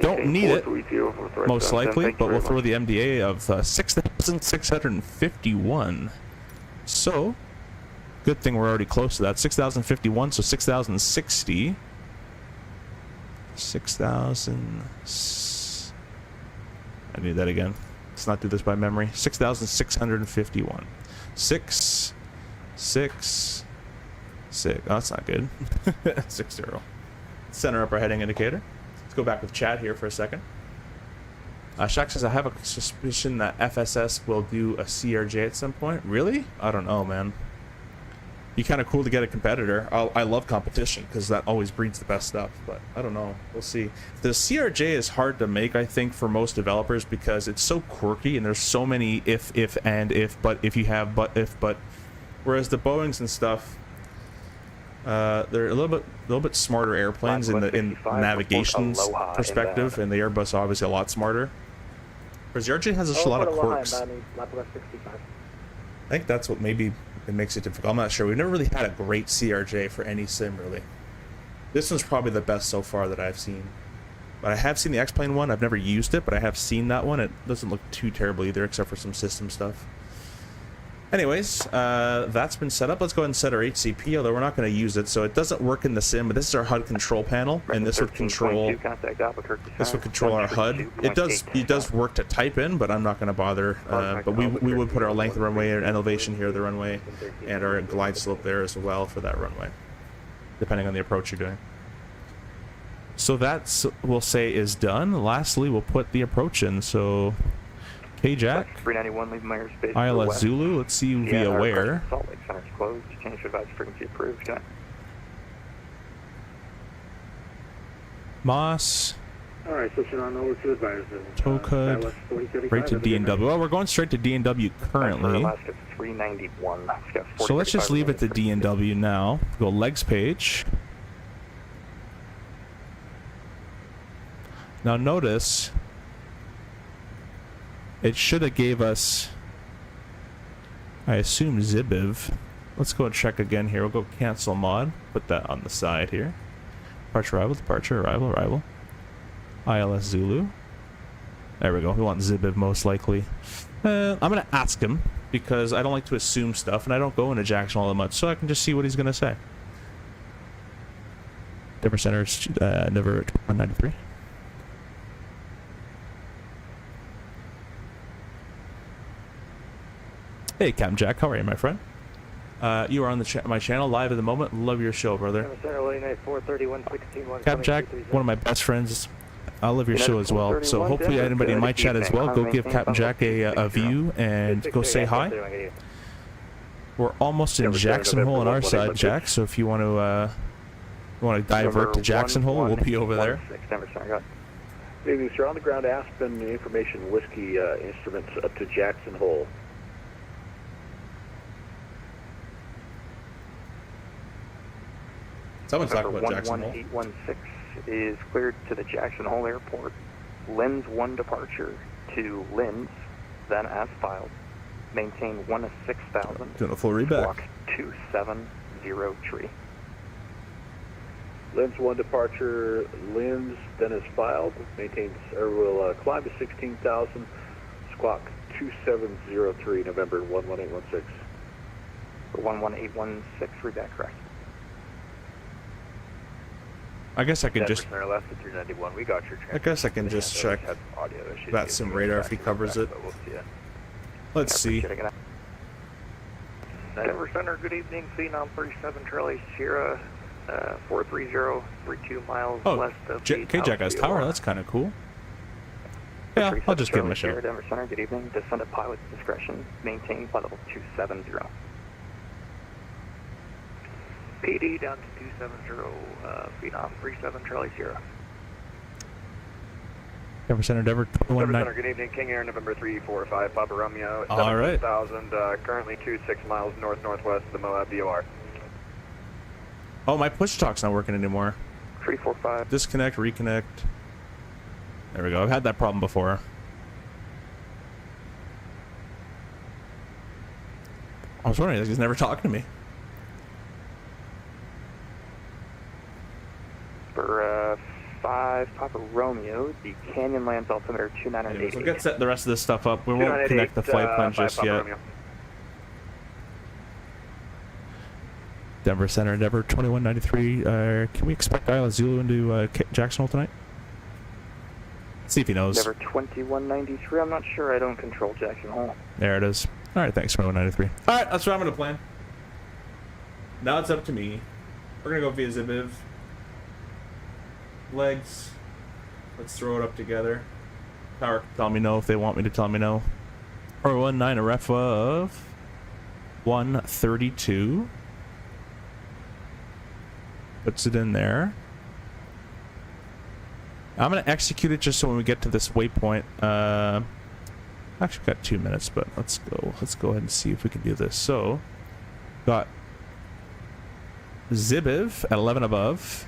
Don't need it, most likely, but we'll throw the MDA of 6,651. So, good thing we're already close to that. 6,051, so 6,060. 6,000. I need that again. Let's not do this by memory. 6,651. 6, 6, 6. Oh, that's not good. 60. Center up our heading indicator. Let's go back with Chad here for a second. Shaq says, I have a suspicion that FSS will do a CRJ at some point. Really? I don't know, man. Be kind of cool to get a competitor. I love competition because that always breeds the best stuff, but I don't know. We'll see. The CRJ is hard to make, I think, for most developers because it's so quirky and there's so many if, and if, but if you have, but if, but. Whereas the Boeings and stuff, They're a little bit smarter airplanes in navigation perspective, and the Airbus obviously a lot smarter. Whereas the RJ has a lot of quirks. I think that's what maybe it makes it difficult. I'm not sure. We've never really had a great CRJ for any sim, really. This one's probably the best so far that I've seen. But I have seen the X-Plane one. I've never used it, but I have seen that one. It doesn't look too terrible either, except for some system stuff. Anyways, that's been set up. Let's go ahead and set our HCP, although we're not going to use it, so it doesn't work in the sim, but this is our HUD control panel, and this would control our HUD. It does work to type in, but I'm not going to bother. But we would put our length of runway and elevation here of the runway, and our glide slope there as well for that runway, depending on the approach you're doing. So that's, we'll say, is done. Lastly, we'll put the approach in. So KJAC, 391, leave my airspace. ILS Zulu, let's see you via where. Salt Lake Center's closed. Change to advise frequency approved. Go ahead. Moss. Alright, switching on over to advisor. Tokud, right to DNW. Well, we're going straight to DNW currently. Alaska 391. So let's just leave it to DNW now. Go legs page. Now notice, it should have gave us, I assume, Zibiv. Let's go and check again here. We'll go cancel mod. Put that on the side here. Departure, arrival, departure, arrival, arrival. ILS Zulu. There we go. We want Zibiv most likely. I'm going to ask him because I don't like to assume stuff, and I don't go into Jackson all that much, so I can just see what he's going to say. Denver Center's Never 193. Hey, Captain Jack, how are you, my friend? You are on my channel live at the moment. Love your show, brother. Captain Jack, one of my best friends. I love your show as well. So hopefully anybody in my chat as well, go give Captain Jack a view and go say hi. We're almost in Jackson Hole on our side, Jack. So if you want to divert to Jackson Hole, we'll be over there. Good evening, sir. On the ground, Aspen Information Whiskey instruments up to Jackson Hole. Someone's talking about Jackson Hole. 11816 is cleared to the Jackson Hole Airport. Lens 1 departure to Lens, then as filed. Maintain 1 to 6,000. Doing a full reback. Walk 2703. Lens 1 departure, Lens, then as filed. Maintains, or will climb to 16,000. Squawk 2703, November 11816. For 11816, reback correct. I guess I can just. Alaska 391. We got your. I guess I can just check that sim radar if he covers it. Let's see. Denver Center, good evening. Phenom 37 Charlie Sierra 430, 32 miles west of KJAC has tower. That's kind of cool. Yeah, I'll just give him a shout. Denver Center, good evening. Descend at pilot's discretion. Maintain flight level 270. PD down to 270, Phenom 37 Charlie Sierra. Denver Center, Denver 219. Center, good evening. King Air, November 345, Papa Romeo, all right. 17,000, currently 26 miles north-northwest of the Moab BOR. Oh, my push talk's not working anymore. 345. Disconnect, reconnect. There we go. I've had that problem before. I was wondering, he's never talking to me. For 5 Papa Romeo, the Canyon lands altimeter 2988. We'll get set the rest of this stuff up. We won't connect the flight plan just yet. Romeo. Denver Center, Denver 2193. Can we expect ILS Zulu into Jackson Hole tonight? See if he knows. Denver 2193. I'm not sure. I don't control Jackson Hole. There it is. All right, thanks, 2193. All right, that's what I'm going to plan. Now it's up to me. We're going to go via Zibiv. Legs. Let's throw it up together. Tower can tell me no if they want me to tell me no. Or 19, a ref of 132. Puts it in there. I'm gonna execute it just so when we get to this waypoint. Actually got 2 minutes, but let's go ahead and see if we can do this. So got Zibiv at 11 above.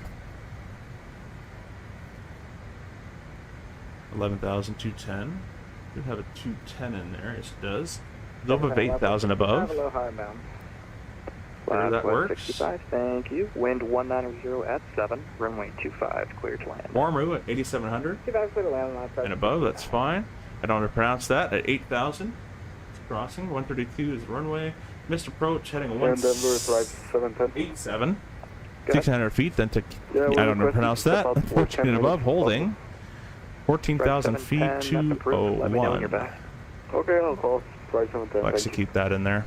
11,210. Should have a 210 in there. Yes, it does. Nova of 8,000 above. Hello, high mountain. Where that works. 65, thank you. Wind 190 at 7, runway 25, clear to land. Warmu at 8,700 and above. That's fine. I don't want to pronounce that. At 8,000. It's crossing. 132 is the runway. Missed approach heading 187. 1,600 feet. Then to I don't know how to pronounce that. 14 and above. Holding. 14,000 feet. 201. Okay, I'll call. I'll execute that in there.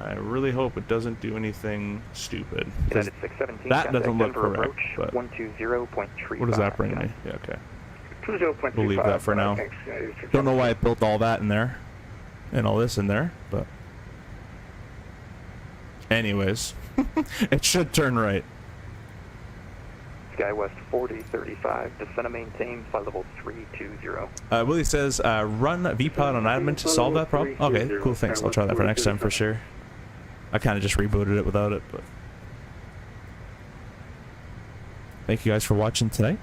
I really hope it doesn't do anything stupid. United 617, That doesn't look Denver correct, approach, but 120.35. what does that bring me? Yeah, okay. 20.25. We'll leave that for now. Don't know why I built all that in there. And all this in there, but... Anyways. It should turn right. SkyWest 4035, descend and maintain, flight level 320. Willie says, run VPod on admin to solve that problem. Okay, cool, thanks. I'll try that for next time for sure. I kind of just rebooted it without it, but... Thank you guys for watching tonight.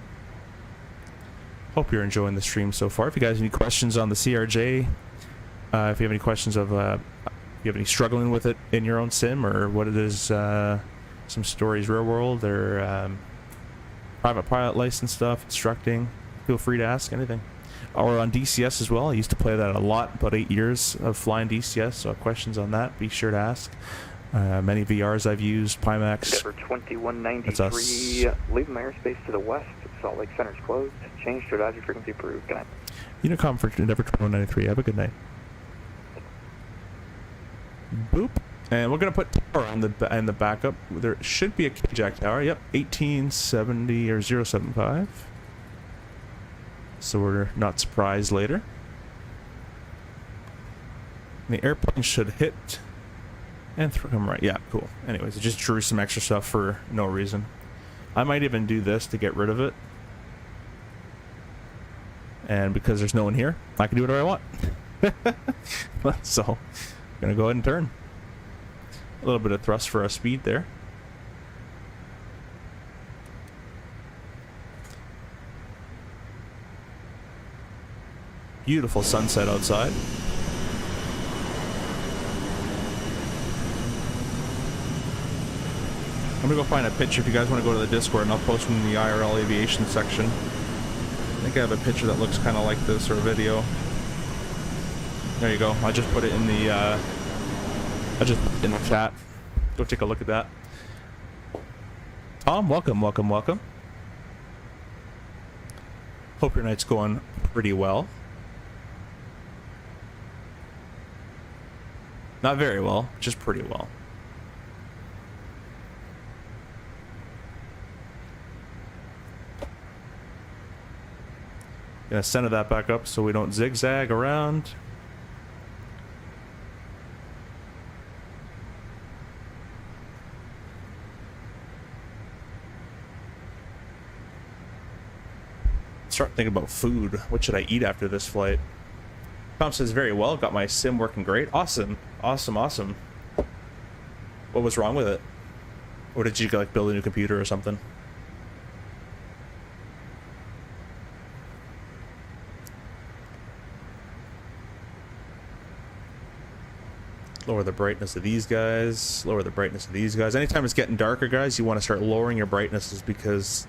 Hope you're enjoying the stream so far. If you guys have any questions on the CRJ, if you have any questions of, if you have any struggling with it in your own sim, or what it is, some stories real world, or private pilot license stuff, instructing, feel free to ask anything. Or on DCS as well. I used to play that a lot, about 8 years of flying DCS, so questions on that, be sure to ask. Many VRs I've used, Pimax. Denver 2193, leaving my airspace to the west. Salt Lake Center's closed. Change to advisory frequency approved. Good night. Unicom for Denver 2193. Have a good night. Boop. And we're gonna put tower on the backup. There should be a KJAC tower. Yep, 1870 or 075. So we're not surprised later. The airplane should hit and come right. Yeah, cool. Anyways, I just drew some extra stuff for no reason. I might even do this to get rid of it. And because there's no one here, I can do whatever I want. So, I'm gonna go ahead and turn. A little bit of thrust for our speed there. Beautiful sunset outside. I'm gonna go find a picture if you guys want to go to the Discord, and I'll post them in the IRL aviation section. I think I have a picture that looks kind of like this, or a video. There you go. I just put it in the chat. Go take a look at that. Tom, welcome, welcome, welcome. Hope your night's going pretty well. Not very well, just pretty well. Gonna center that back up so we don't zigzag around. Start thinking about food. What should I eat after this flight? Tom says very well. Got my sim working great. Awesome, awesome, awesome. What was wrong with it? Or did you like build a new computer or something? Lower the brightness of these guys. Lower the brightness of these guys. Anytime it's getting darker, guys, you want to start lowering your brightnesses, because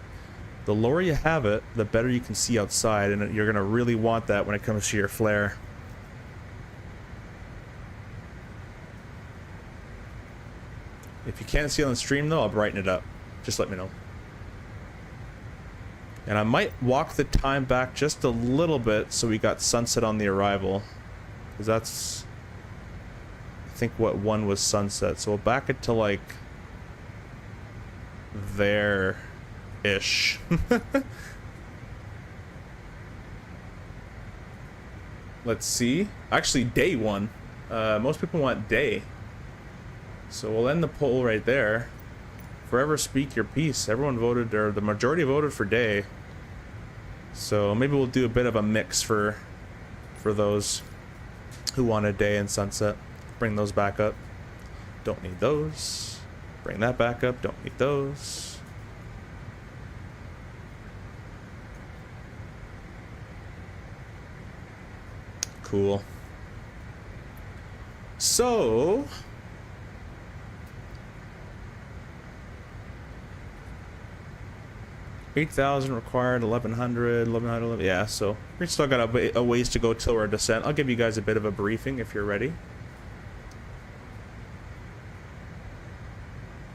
the lower you have it, the better you can see outside, and you're going to really want that when it comes to your flare. If you can't see on the stream, though, I'll brighten it up. Just let me know. And I might walk the time back just a little bit so we got sunset on the arrival. Because that's... I think what one was sunset. So we'll back it to like... there-ish. Let's see. Actually, day one. Most people want day. So we'll end the poll right there. Forever speak your piece. Everyone voted, or the majority voted for day. So maybe we'll do a bit of a mix for those who want a day and sunset. Bring those back up. Don't need those. Bring that back up. Don't need those. Cool. So, $8,000 required, 1,100, yeah, so we still got a ways to go till our descent. I'll give you guys a bit of a briefing if you're ready.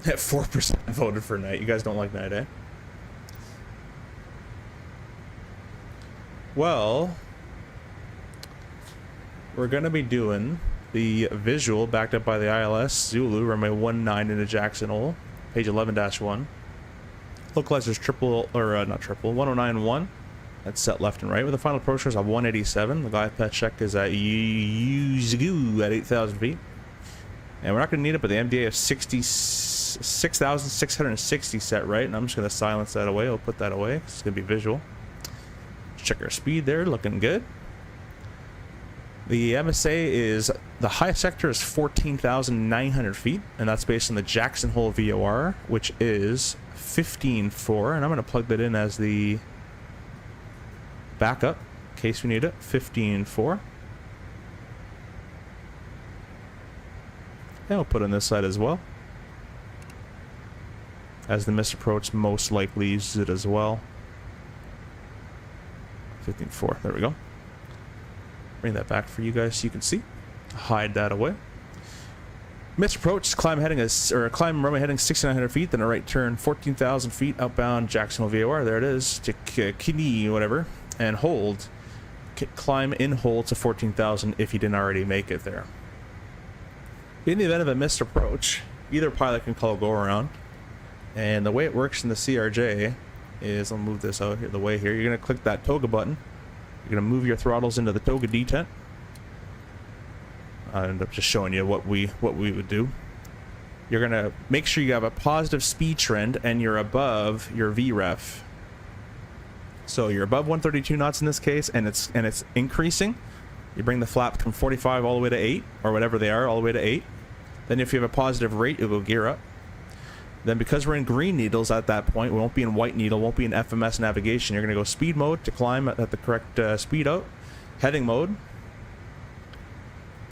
At 4% voted for night. You guys don't like night, eh? Well, we're going to be doing the visual backed up by the ILS Zulu, runway 19 into Jackson Hole, page 11-1. Localizers not triple, 1091. That's set left and right with the final approach is at 187. The glide path check is at at 8,000 feet. And we're not going to need it, but the MDA of 6,660 set right. And I'm just going to silence that away. I'll put that away. It's going to be visual. Check our speed there, looking good. The MSA is, the highest sector is 14,900 feet, and that's based on the Jackson Hole VOR, which is 15.4, and I'm going to plug that in as the backup in case we need it. 15.4. And we'll put on this side as well, as the missed approach most likely uses it as well. 15.4, there we go. Bring that back for you guys so you can see. Hide that away. Missed approach, climb runway heading 6,900 feet, then a right turn 14,000 feet outbound Jacksonville VOR. There it is, to Kidney, whatever, and hold. Climb in hold to 14,000 if you didn't already make it there. In the event of a missed approach, either pilot can call go around, and the way it works in the CRJ is, I'll move this out here, the way here, you're going to click that toga button. You're going to move your throttles into the toga detent. I end up just showing you what we would do. You're going to make sure you have a positive speed trend and you're above your VREF. So you're above 132 knots in this case, and it's increasing. You bring the flap from 45 all the way to 8, or whatever they are, all the way to 8. Then if you have a positive rate, it will gear up. Then because we're in green needles at that point, we won't be in white needle, won't be in FMS navigation. You're going to go speed mode to climb at the correct speed out. Heading mode.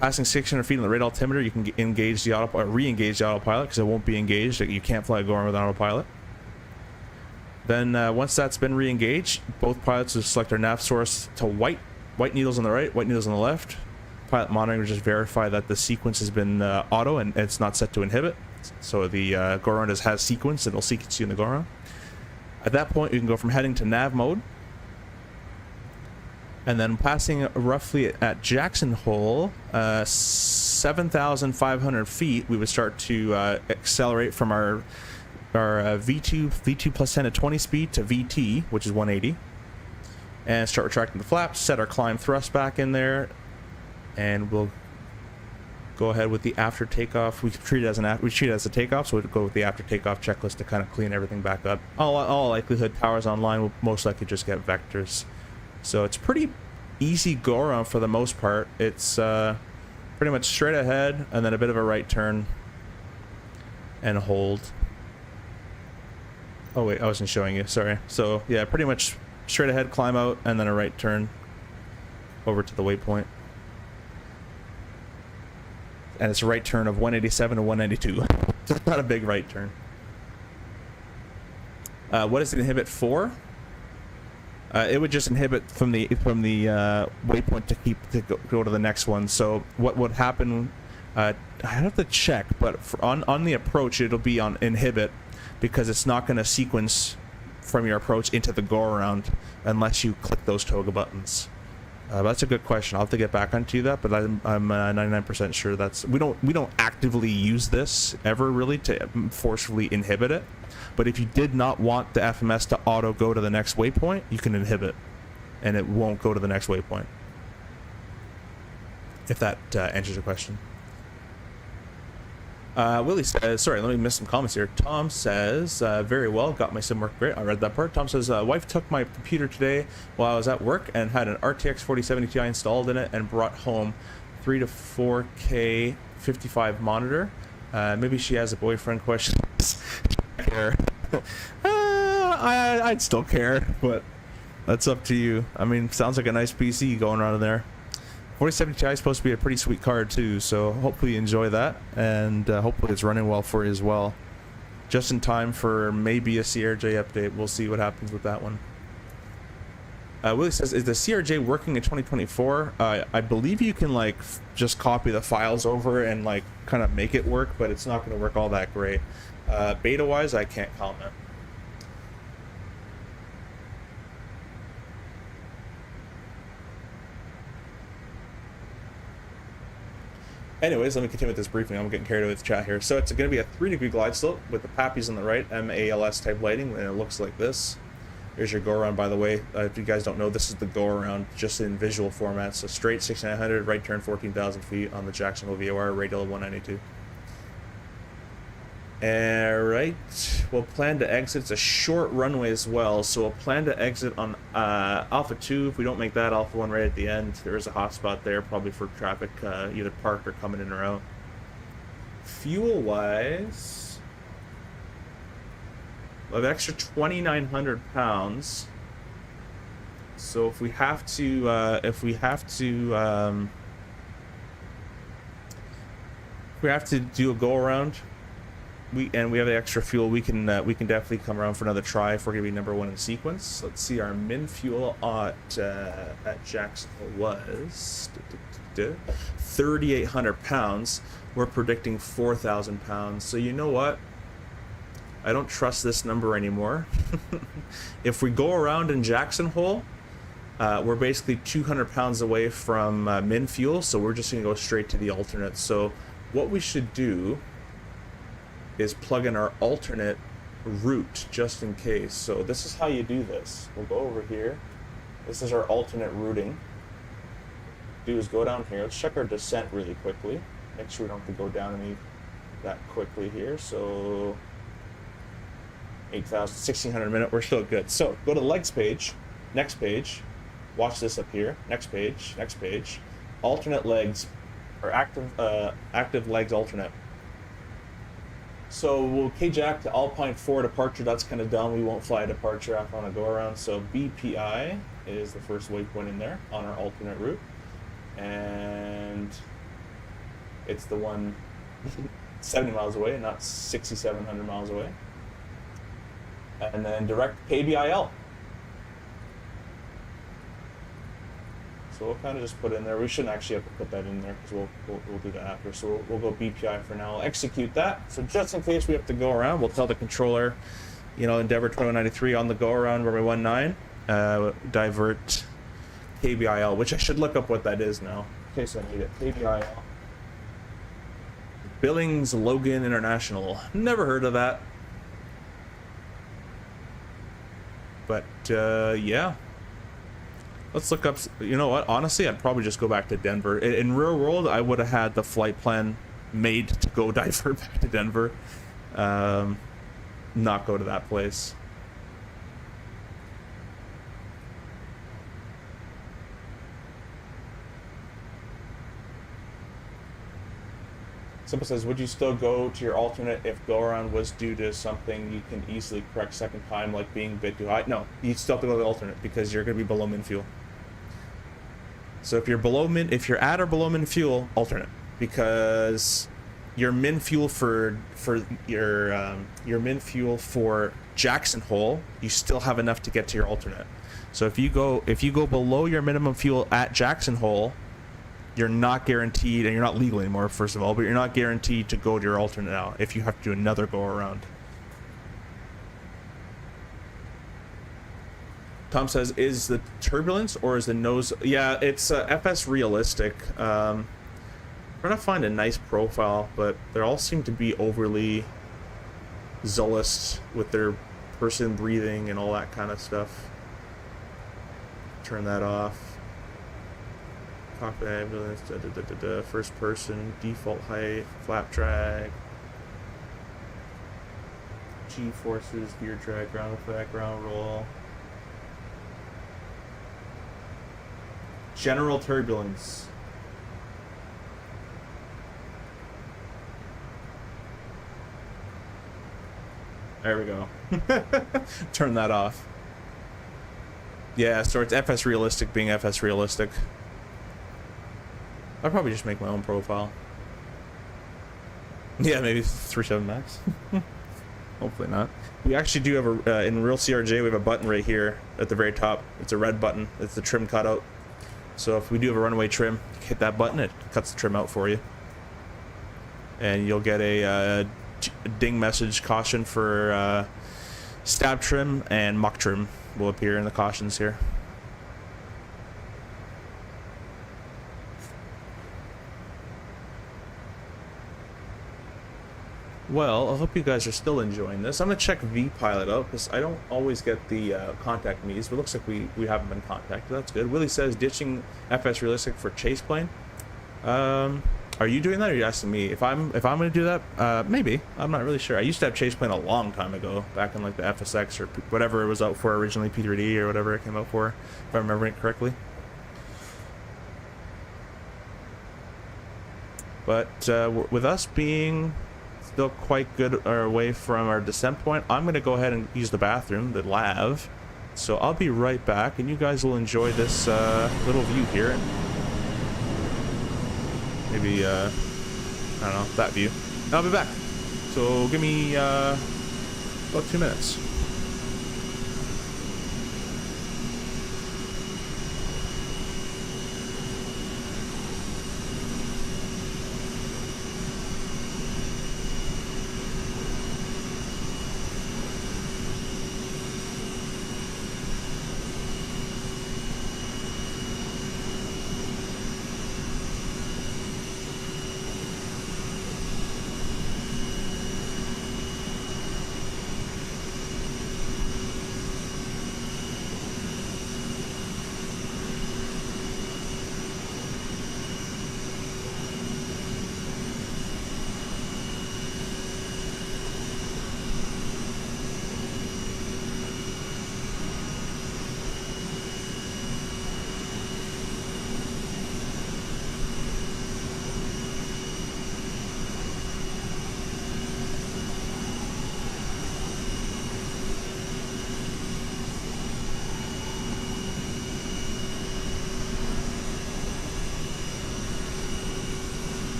Passing 600 feet on the rate altimeter, you can engage the re-engage the autopilot because it won't be engaged. You can't fly go around with an autopilot. Then once that's been re-engaged, both pilots will select their nav source to white needles on the right, white needles on the left. Pilot monitoring will just verify that the sequence has been auto and it's not set to inhibit. So the go around has sequence, and it'll sequence you in the go around. At that point, you can go from heading to nav mode, and then passing roughly at Jackson Hole, 7,500 feet, we would start to accelerate from our V2 plus 10 to 20 speed to VT, which is 180, and start retracting the flaps. Set our climb thrust back in there, and we'll go ahead with the after takeoff. We treat it as a takeoff, so we'll go with the after takeoff checklist to kind of clean everything back up. All likelihood, towers online will most likely just get vectors. So it's pretty easy go around for the most part. It's pretty much straight ahead and then a bit of a right turn and hold. Oh wait, I wasn't showing you, sorry. So yeah, pretty much straight ahead, climb out, and then a right turn over to the waypoint. And it's a right turn of 187 to 192. So it's not a big right turn. What is it inhibit for? It would just inhibit from the waypoint to go to the next one. So what would happen? I have to check, but on the approach it'll be on inhibit because it's not going to sequence from your approach into the go around unless you click those toga buttons. That's a good question. I'll have to get back onto that, but I'm 99% sure that's we don't actively use this ever really to forcefully inhibit it. But if you did not want the FMS to auto go to the next waypoint, you can inhibit, and it won't go to the next waypoint. If that answers your question. Willie says, sorry, let me miss some comments here. Tom says, very well, got my sim work great. I read that part. Tom says, wife took my computer today while I was at work and had an RTX 4070 Ti installed in it and brought home 3 to 4K 55 monitor. Maybe she has a boyfriend question. I care. I'd still care, but that's up to you. I mean, sounds like a nice PC going around in there. 4070 Ti is supposed to be a pretty sweet card too, so hopefully you enjoy that, and hopefully it's running well for you as well. Just in time for maybe a CRJ update. We'll see what happens with that one. Willie says, is the CRJ working in 2024? I believe you can like just copy the files over and like kind of make it work, but it's not going to work all that great. Beta wise, I can't comment. Anyways, let me continue with this briefing. I'm getting carried away with the chat here. So it's going to be a 3-degree glide slope with the pappies on the right, MALS type lighting, and it looks like this. Here's your go-around, by the way. If you guys don't know, this is the go-around, just in visual format. So straight 6900, right turn 14,000 feet on the Jacksonville VOR, radial 192. Alright, we'll plan to exit. It's a short runway as well, so we'll plan to exit on Alpha 2. If we don't make that, Alpha 1 right at the end. There is a hotspot there, probably for traffic, either parked or coming in or out. Fuel-wise, we'll have extra 2,900 pounds. So if we have to, do a go-around, we have the extra fuel, we can definitely come around for another try if we're gonna be number 1 in sequence. Let's see, our min fuel at Jacksonville was 3,800 pounds. We're predicting 4,000 pounds. So you know what? I don't trust this number anymore. If we go around in Jackson Hole, we're basically 200 pounds away from min fuel, so we're just gonna go straight to the alternate. So what we should do is plug in our alternate route just in case. So this is how you do this. We'll go over here. This is our alternate routing. Do is go down here. Let's check our descent really quickly. Make sure we don't have to go down any that quickly here. So 8,000, 1,600 a minute. We're still good. So go to the legs page. Next page. Watch this up here. Next page. Next page. Alternate legs, or active legs alternate. So we'll KJAC to Alpine 4 departure. That's kind of dumb. We won't fly a departure after on a go around. So BPI is the first waypoint in there on our alternate route, and it's the one 70 miles away, not 6,700 miles away. And then direct KBIL. So we'll kind of just put it in there. We shouldn't actually have to put that in there because we'll do that after. So we'll go BPI for now. I'll execute that. So just in case we have to go around, we'll tell the controller, you know, Endeavour 2193 on the go around runway 19, divert KBIL, which I should look up what that is now in case I need it. KBIL. Billings Logan International. Never heard of that. But yeah. Let's look up, you know what, honestly, I'd probably just go back to Denver. In real world, I would have had the flight plan made to go divert back to Denver. Not go to that place. Simple says, would you still go to your alternate if go-around was due to something you can easily correct second time, like being a bit too high? No, you still have to go to the alternate because you're going to be below min fuel. So if you're below min, if you're at or below min fuel, alternate, because your min fuel for your min fuel for Jackson Hole, you still have enough to get to your alternate. So if you go below your minimum fuel at Jackson Hole, you're not guaranteed, and you're not legal anymore, first of all, but you're not guaranteed to go to your alternate now if you have to do another go around. Tom says, is the turbulence or is the nose? Yeah, it's FS realistic. I'm trying to find a nice profile, but they all seem to be overly zealous with their person breathing and all that kind of stuff. Turn that off. Cockpit ambulance, first person, default height, flap drag, G forces, gear drag, ground effect, ground roll. General turbulence. There we go. Turn that off. Yeah, so it's FS Realistic being FS Realistic. I'll probably just make my own profile. Yeah, maybe 3.7 max. Hopefully not. We actually do have a, in real CRJ, we have a button right here at the very top. It's a red button. It's the trim cutout. So if we do have a runway trim, hit that button, it cuts the trim out for you. And you'll get a ding message caution for stab trim, and muck trim will appear in the cautions here. Well, I hope you guys are still enjoying this. I'm going to check VPilot out, because I don't always get the contact me's, but it looks like we haven't been contacted. That's good. Willie says, ditching FS Realistic for chase plane. Are you doing that, or are you asking me? If I'm going to do that, maybe. I'm not really sure. I used to have chase plane a long time ago, back in like the FSX or whatever it was out for originally, P3D or whatever it came out for, if I remember it correctly. But with us being still quite good away from our descent point, I'm going to go ahead and use the bathroom, the lav. So I'll be right back, and you guys will enjoy this little view here. Maybe, I don't know, that view. And I'll be back. So give me about 2 minutes.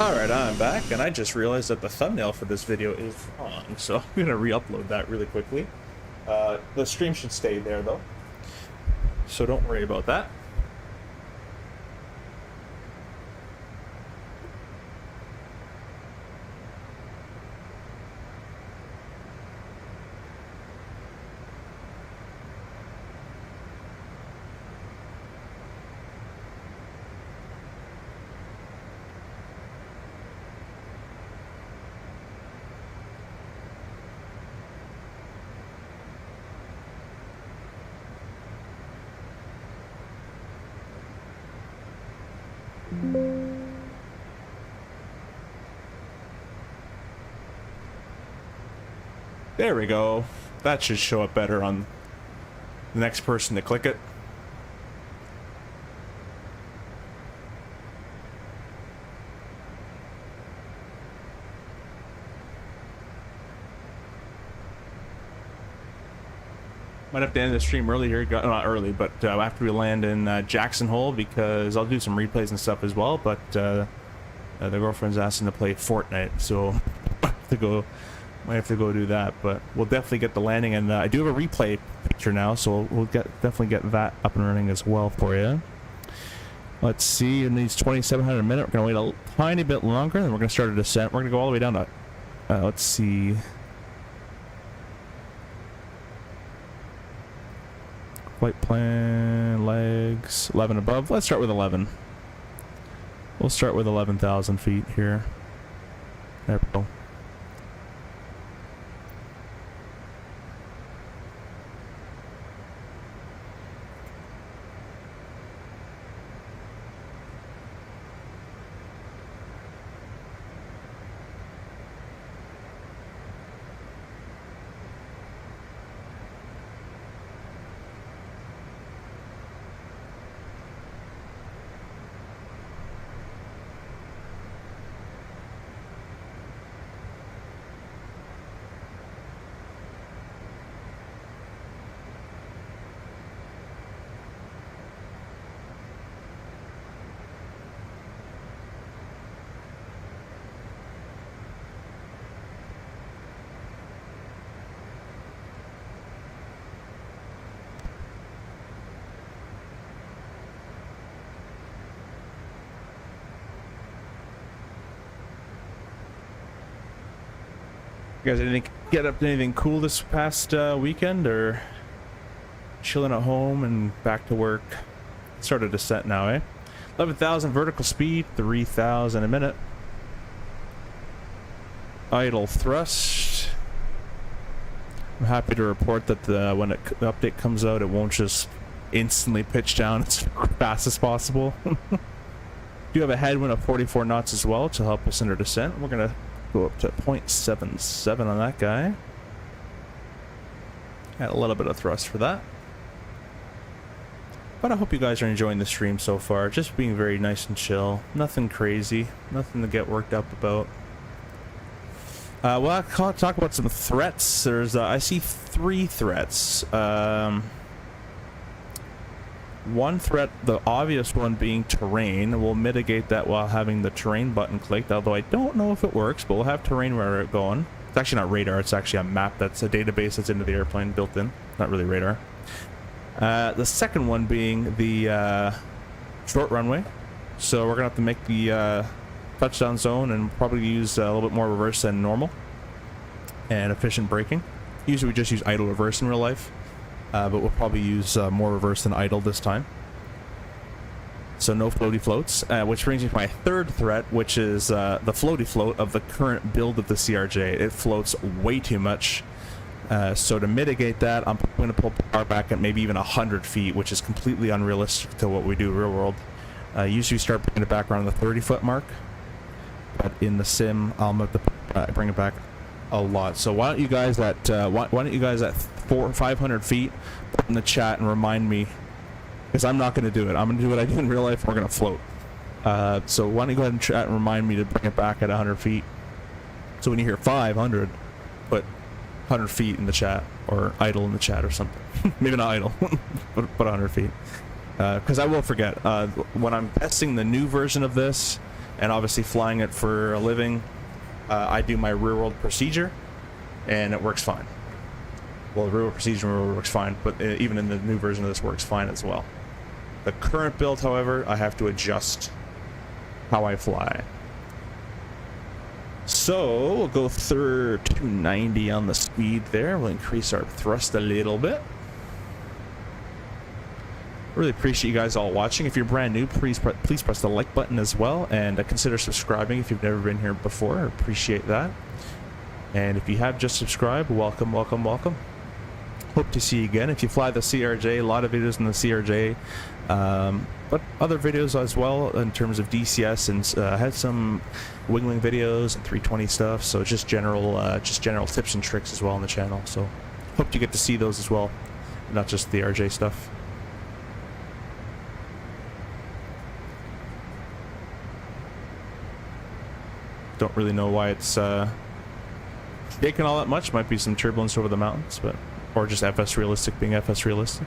Alright, I'm back, and I just realized that the thumbnail for this video is wrong, so I'm going to re-upload that really quickly. The stream should stay there, though, so don't worry about that. There we go. That should show up better on the next person to click it. Might have to end the stream early here, not early, but after we land in Jackson Hole, because I'll do some replays and stuff as well, but the girlfriend's asking to play Fortnite, so might have to go do that, but we'll definitely get the landing, and I do have a replay picture now, so we'll definitely get that up and running as well for you. Let's see, in these 2,700 minutes, we're going to wait a tiny bit longer, and we're going to start a descent. We're going to go all the way down to, let's see, flight plan, legs, 11 above. Let's start with 11. We'll start with 11,000 feet here. There we go. You guys anything get up to anything cool this past weekend, or chilling at home and back to work? Started descent now, eh? 11,000 vertical speed, 3,000 a minute. Idle thrust. I'm happy to report that when the update comes out, it won't just instantly pitch down as fast as possible. Do have a headwind of 44 knots as well to help us in our descent. We're gonna go up to 0.77 on that guy. Had a little bit of thrust for that. But I hope you guys are enjoying the stream so far. Just being very nice and chill. Nothing crazy. Nothing to get worked up about. Well, I'll talk about some threats. There's, I see 3 threats. One threat, the obvious one being terrain. We'll mitigate that while having the terrain button clicked, although I don't know if it works, but we'll have terrain radar going. It's actually not radar, it's actually a map that's a database that's into the airplane built in. Not really radar. The second one being the short runway. So we're gonna have to make the touchdown zone and probably use a little bit more reverse than normal and efficient braking. Usually we just use idle reverse in real life, but we'll probably use more reverse than idle this time. So no floaty floats, which brings me to my third threat, which is the floaty float of the current build of the CRJ. It floats way too much. So to mitigate that, I'm going to pull power back at maybe even 100 feet, which is completely unrealistic to what we do real world. Usually we start bringing it back around the 30-foot mark, but in the sim, I'll have to bring it back a lot. So why don't you guys at 400 or 500 feet put in the chat and remind me, because I'm not going to do it. I'm going to do what I do in real life. We're going to float. So why don't you go ahead and chat and remind me to bring it back at 100 feet. So when you hear 500, put 100 feet in the chat, or idle in the chat or something. Maybe not idle, but 100 feet. Because I will forget. When I'm testing the new version of this, and obviously flying it for a living, I do my rear world procedure, and it works fine. Well, the rear world procedure works fine, but even in the new version of this works fine as well. The current build, however, I have to adjust how I fly. So we'll go through 290 on the speed there. We'll increase our thrust a little bit. Really appreciate you guys all watching. If you're brand new, please press the like button as well, and consider subscribing if you've never been here before. I appreciate that. And if you have just subscribed, welcome, welcome, welcome. Hope to see you again. If you fly the CRJ, a lot of videos in the CRJ, but other videos as well in terms of DCS, and I had some wingling videos and 320 stuff. So just general tips and tricks as well on the channel. So hope you get to see those as well, not just the RJ stuff. Don't really know why it's shaking all that much. Might be some turbulence over the mountains, but or just FS realistic being FS realistic.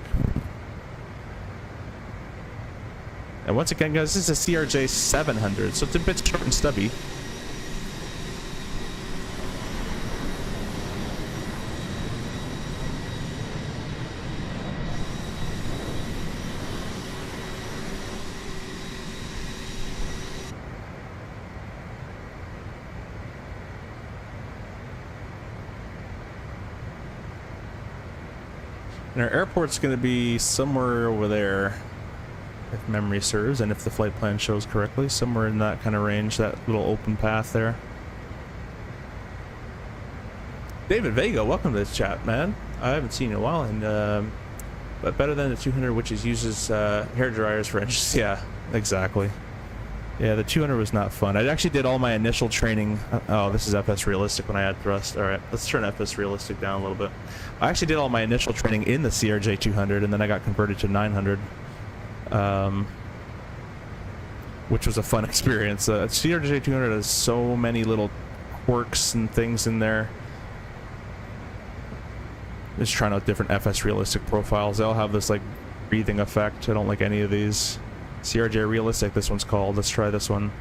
And once again, guys, this is a CRJ-900, so it's a bit short and stubby. And our airport's going to be somewhere over there, if memory serves, and if the flight plan shows correctly, somewhere in that kind of range, that little open path there. David Vega, welcome to this chat, man. I haven't seen you in a while, and but better than the 200, which uses hair dryers for engines. Yeah, exactly. Yeah, the 200 was not fun. I actually did all my initial training. Oh, this is FS realistic when I add thrust. All right, let's turn FS realistic down a little bit. I actually did all my initial training in the CRJ-200, and then I got converted to 900, which was a fun experience. CRJ-200 has so many little quirks and things in there. Just trying out different FS realistic profiles. They all have this like breathing effect. I don't like any of these. CRJ realistic, this one's called. Let's try this one.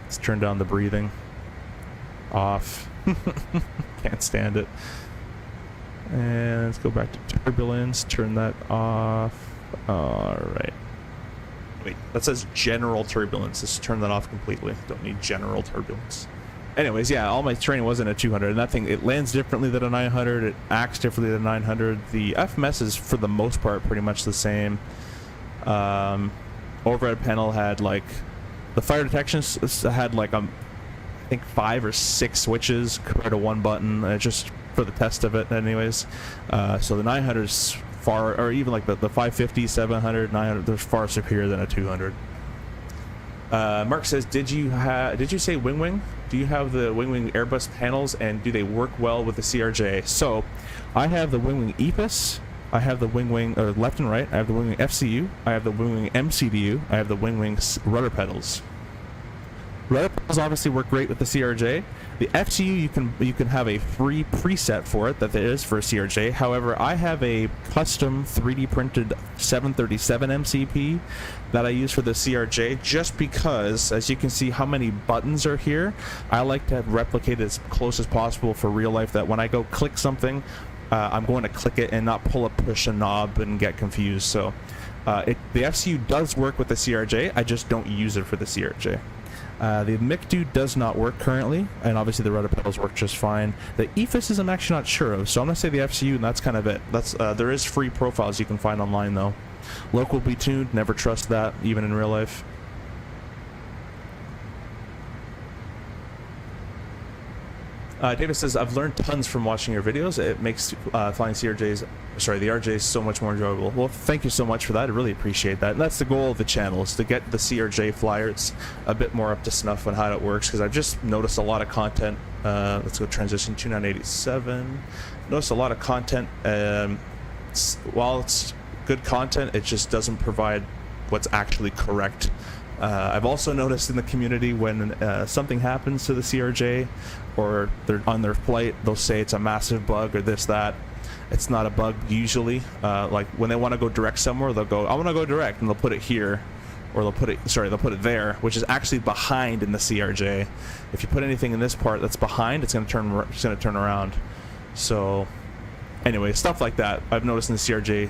Let's turn down the breathing. Off. Can't stand it. And let's go back to turbulence. Turn that off. Alright. Wait, that says general turbulence. Let's turn that off completely. Don't need general turbulence. anyways, yeah, all my training was in a 200, and that thing, it lands differently than a 900, it acts differently than a 900. The FMS is, for the most part, pretty much the same. Overhead panel had, like, the fire detection had, like, I think 5 or 6 switches compared to 1 button, just for the test of it, anyways. So the 900 is far, or even like the 550, 700, 900, they're far superior than a 200. Mark says, did you say wing? Do you have the wing Airbus panels, and do they work well with the CRJ? So I have the wing EPIS, I have the wing or left and right, I have the wing FCU, I have the wing MCDU, I have the wing rudder pedals. Rudder pedals obviously work great with the CRJ. The FCU, you can have a free preset for it that there is for a CRJ. However, I have a custom 3D printed 737 MCP that I use for the CRJ, just because, as you can see how many buttons are here, I like to have replicate as close as possible for real life, that when I go click something, I'm going to click it and not push a knob and get confused. So the FCU does work with the CRJ, I just don't use it for the CRJ. The MICDU does not work currently, and obviously the rudder pedals work just fine. The EFIS I'm actually not sure of, so I'm going to say the FCU, and that's kind of it. That's there is free profiles you can find online, though. Local be tuned, never trust that, even in real life. David says, I've learned tons from watching your videos. It makes flying the RJs so much more enjoyable. Well, thank you so much for that. I really appreciate that. And that's the goal of the channel, is to get the CRJ flyers a bit more up to snuff on how it works, because I've just noticed a lot of content. Let's go transition 2987. Noticed a lot of content. While it's good content, it just doesn't provide what's actually correct. I've also noticed in the community, when something happens to the CRJ or they're on their flight, they'll say it's a massive bug or this, that. It's not a bug usually. Like when they want to go direct somewhere, they'll go, I want to go direct, and they'll put it here, or they'll put it there, which is actually behind in the CRJ. If you put anything in this part that's behind, it's going to turn around. So anyway, stuff like that. I've noticed in the CRJ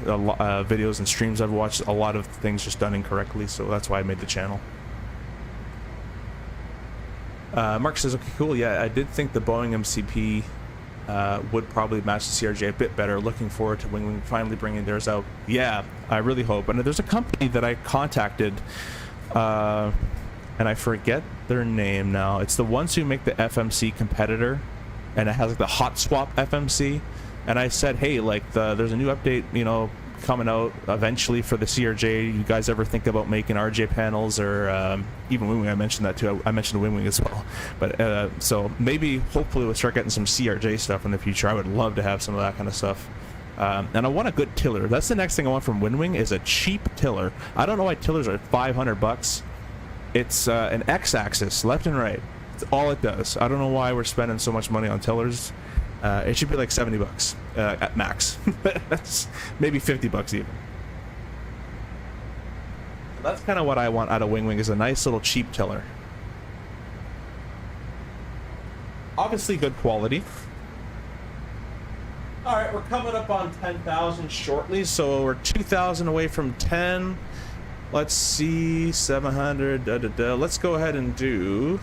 videos and streams I've watched, a lot of things just done incorrectly, so that's why I made the channel. Mark says, okay, cool, yeah, I did think the Boeing MCP would probably match the CRJ a bit better. Looking forward to when finally bringing theirs out. Yeah, I really hope. And there's a company that I contacted, and I forget their name now. It's the ones who make the FMC competitor, and it has like the hot swap FMC. And I said, hey, like, there's a new update, you know, coming out eventually for the CRJ. You guys ever think about making RJ panels, or even wing? I mentioned that too. I mentioned wing as well. But so maybe, hopefully, we'll start getting some CRJ stuff in the future. I would love to have some of that kind of stuff. And I want a good tiller. That's the next thing I want from Wing, is a cheap tiller. I don't know why tillers are $500. It's an X-axis, left and right. That's all it does. I don't know why we're spending so much money on tillers. It should be like $70 at max. That's maybe $50 even. That's kind of what I want out of Wing, is a nice little cheap tiller. Obviously good quality. All right, we're coming up on 10,000 shortly, so we're 2,000 away from 10. Let's see, 700. Let's go ahead and do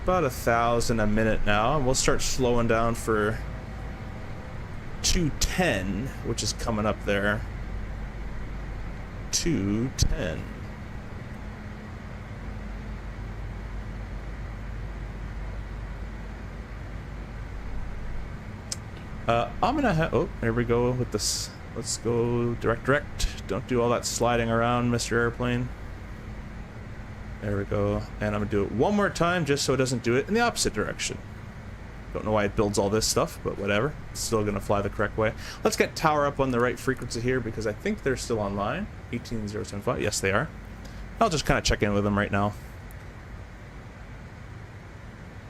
about 1,000 a minute now, and we'll start slowing down for 210, which is coming up there. 210. I'm gonna have, oh, there we go with this. Let's go direct. Don't do all that sliding around, Mr. Airplane. There we go, and I'm gonna do it one more time just so it doesn't do it in the opposite direction. Don't know why it builds all this stuff, but whatever. It's still gonna fly the correct way. Let's get tower up on the right frequency here, because I think they're still online. 18075, yes they are. I'll just kind of check in with them right now.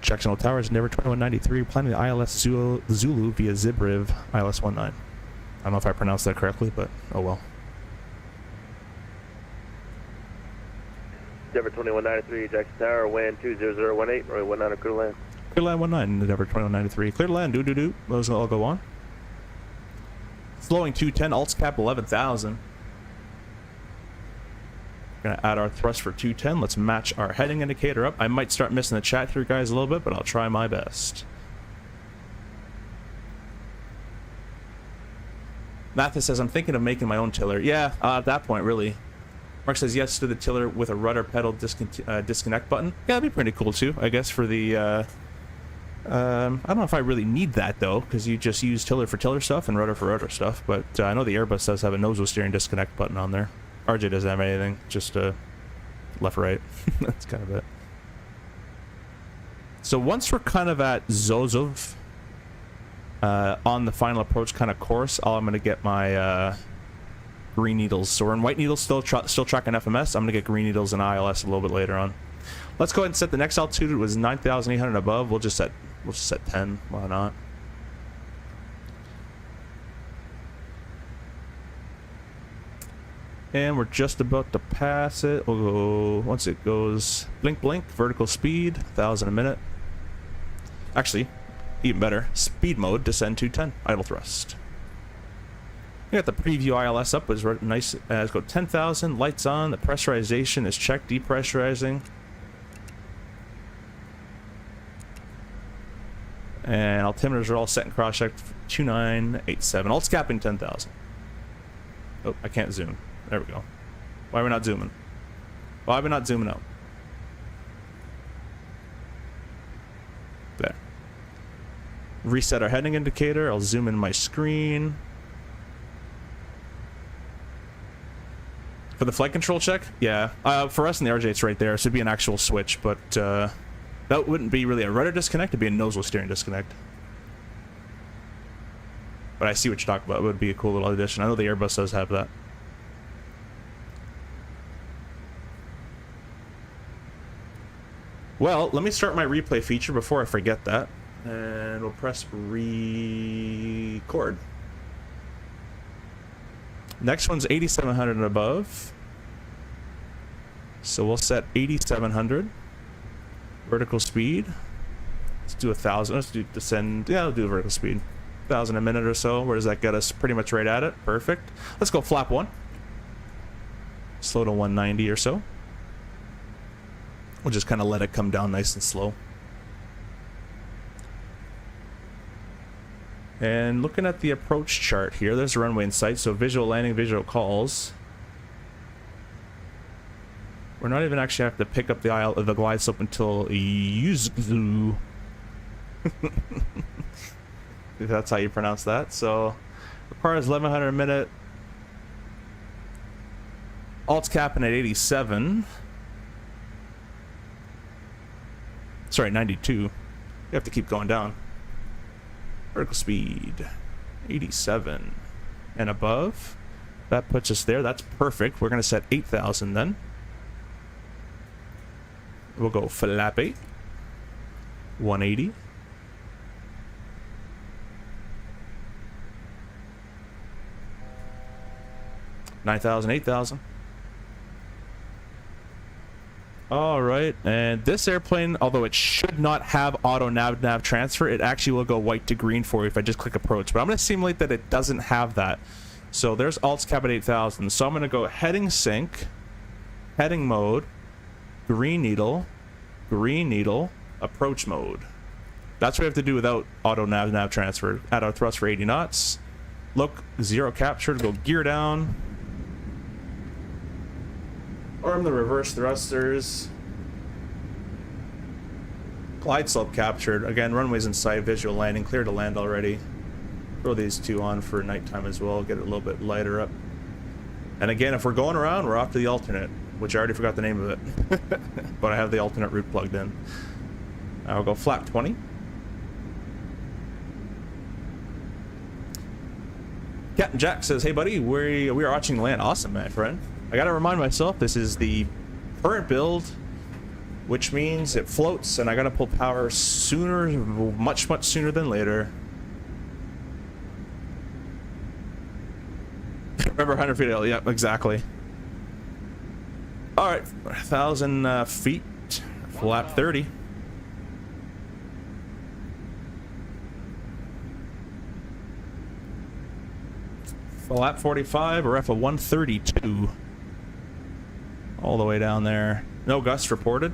Jacksonville Towers, Never 2193, planning the ILS Zulu via Zibriv ILS 19. I don't know if I pronounced that correctly, but oh well. Denver 2193, Jackson Tower, wind 20018, runway 19, clear to land. Clear to land 19, Denver 2193. Clear to land, do. Those will all go on. Slowing 210, alts cap 11,000. Gonna add our thrust for 210. Let's match our heading indicator up. I might start missing the chat here, guys, a little bit, but I'll try my best. Mathis says, I'm thinking of making my own tiller. Yeah, at that point, really. Mark says, yes to the tiller with a rudder pedal disconnect button. Yeah, that'd be pretty cool, too, I guess, for the... I don't know if I really need that, though, because you just use tiller for tiller stuff and rudder for rudder stuff, but I know the Airbus does have a nozzle steering disconnect button on there. RJ doesn't have anything, just left, right. That's kind of it. So once we're kind of at Zozov, on the final approach kind of course, I'm going to get my green needles. So we're in white needles, still tracking FMS. I'm going to get green needles and ILS a little bit later on. Let's go ahead and set the next altitude. It was 9,800 above. We'll just set 10. Why not? And we're just about to pass it. We'll go, once it goes blink blink, vertical speed, 1,000 a minute. Actually, even better, speed mode, descend 210, idle thrust. We got the preview ILS up, was nice. Let's go 10,000, lights on, the pressurization is checked, depressurizing. And altimeters are all set and cross-checked, 2987. Alt's capping 10,000. Oh, I can't zoom. There we go. Why are we not zooming? Why are we not zooming out? There. Reset our heading indicator. I'll zoom in my screen. For the flight control check? Yeah. For us in the RJ, it's right there. So it'd be an actual switch, but that wouldn't be really a rudder disconnect. It'd be a nozzle steering disconnect. But I see what you're talking about. It would be a cool little addition. I know the Airbus does have that. Well, let me start my replay feature before I forget that. And we'll press record. Next one's 8,700 and above. So we'll set 8,700. Vertical speed. Let's do 1,000. Let's do descend. Yeah, I'll do vertical speed. 1,000 a minute or so. Where does that get us? Pretty much right at it. Perfect. Let's go flap 1. Slow to 190 or so. We'll just kind of let it come down nice and slow. And looking at the approach chart here, there's a runway in sight, so visual landing, visual calls. We're not even actually have to pick up the glide slope until Yuzu. If that's how you pronounce that. So requires 1,100 a minute. Alt's capping at 87. Sorry, 92. You have to keep going down. Vertical speed 87 and above. That puts us there. That's perfect. We're going to set 8,000 then. We'll go flap 8. 180. $9,000, $8,000. All right, and this airplane, although it should not have auto nav transfer, it actually will go white to green for you if I just click approach. But I'm going to simulate that it doesn't have that. So there's Alt's cap at 8,000. So I'm going to go heading sync, heading mode, green needle, approach mode. That's what we have to do without auto nav transfer. Add our thrust for 80 knots. Look, zero capture to go gear down. Arm the reverse thrusters. Glide slope captured. Again, runways in sight, visual landing, clear to land already. Throw these two on for nighttime as well, get it a little bit lighter up. And again, if we're going around, we're off to the alternate, which I already forgot the name of it. But I have the alternate route plugged in. I'll go flap 20. Captain Jack says, hey buddy, we are watching land. Awesome, my friend. I gotta remind myself, this is the current build, which means it floats, and I gotta pull power sooner, much sooner than later. Remember 100 feet, yeah, exactly. All right, 1,000 feet, flap 30. Flap 45, or F of 132. All the way down there. No gusts reported.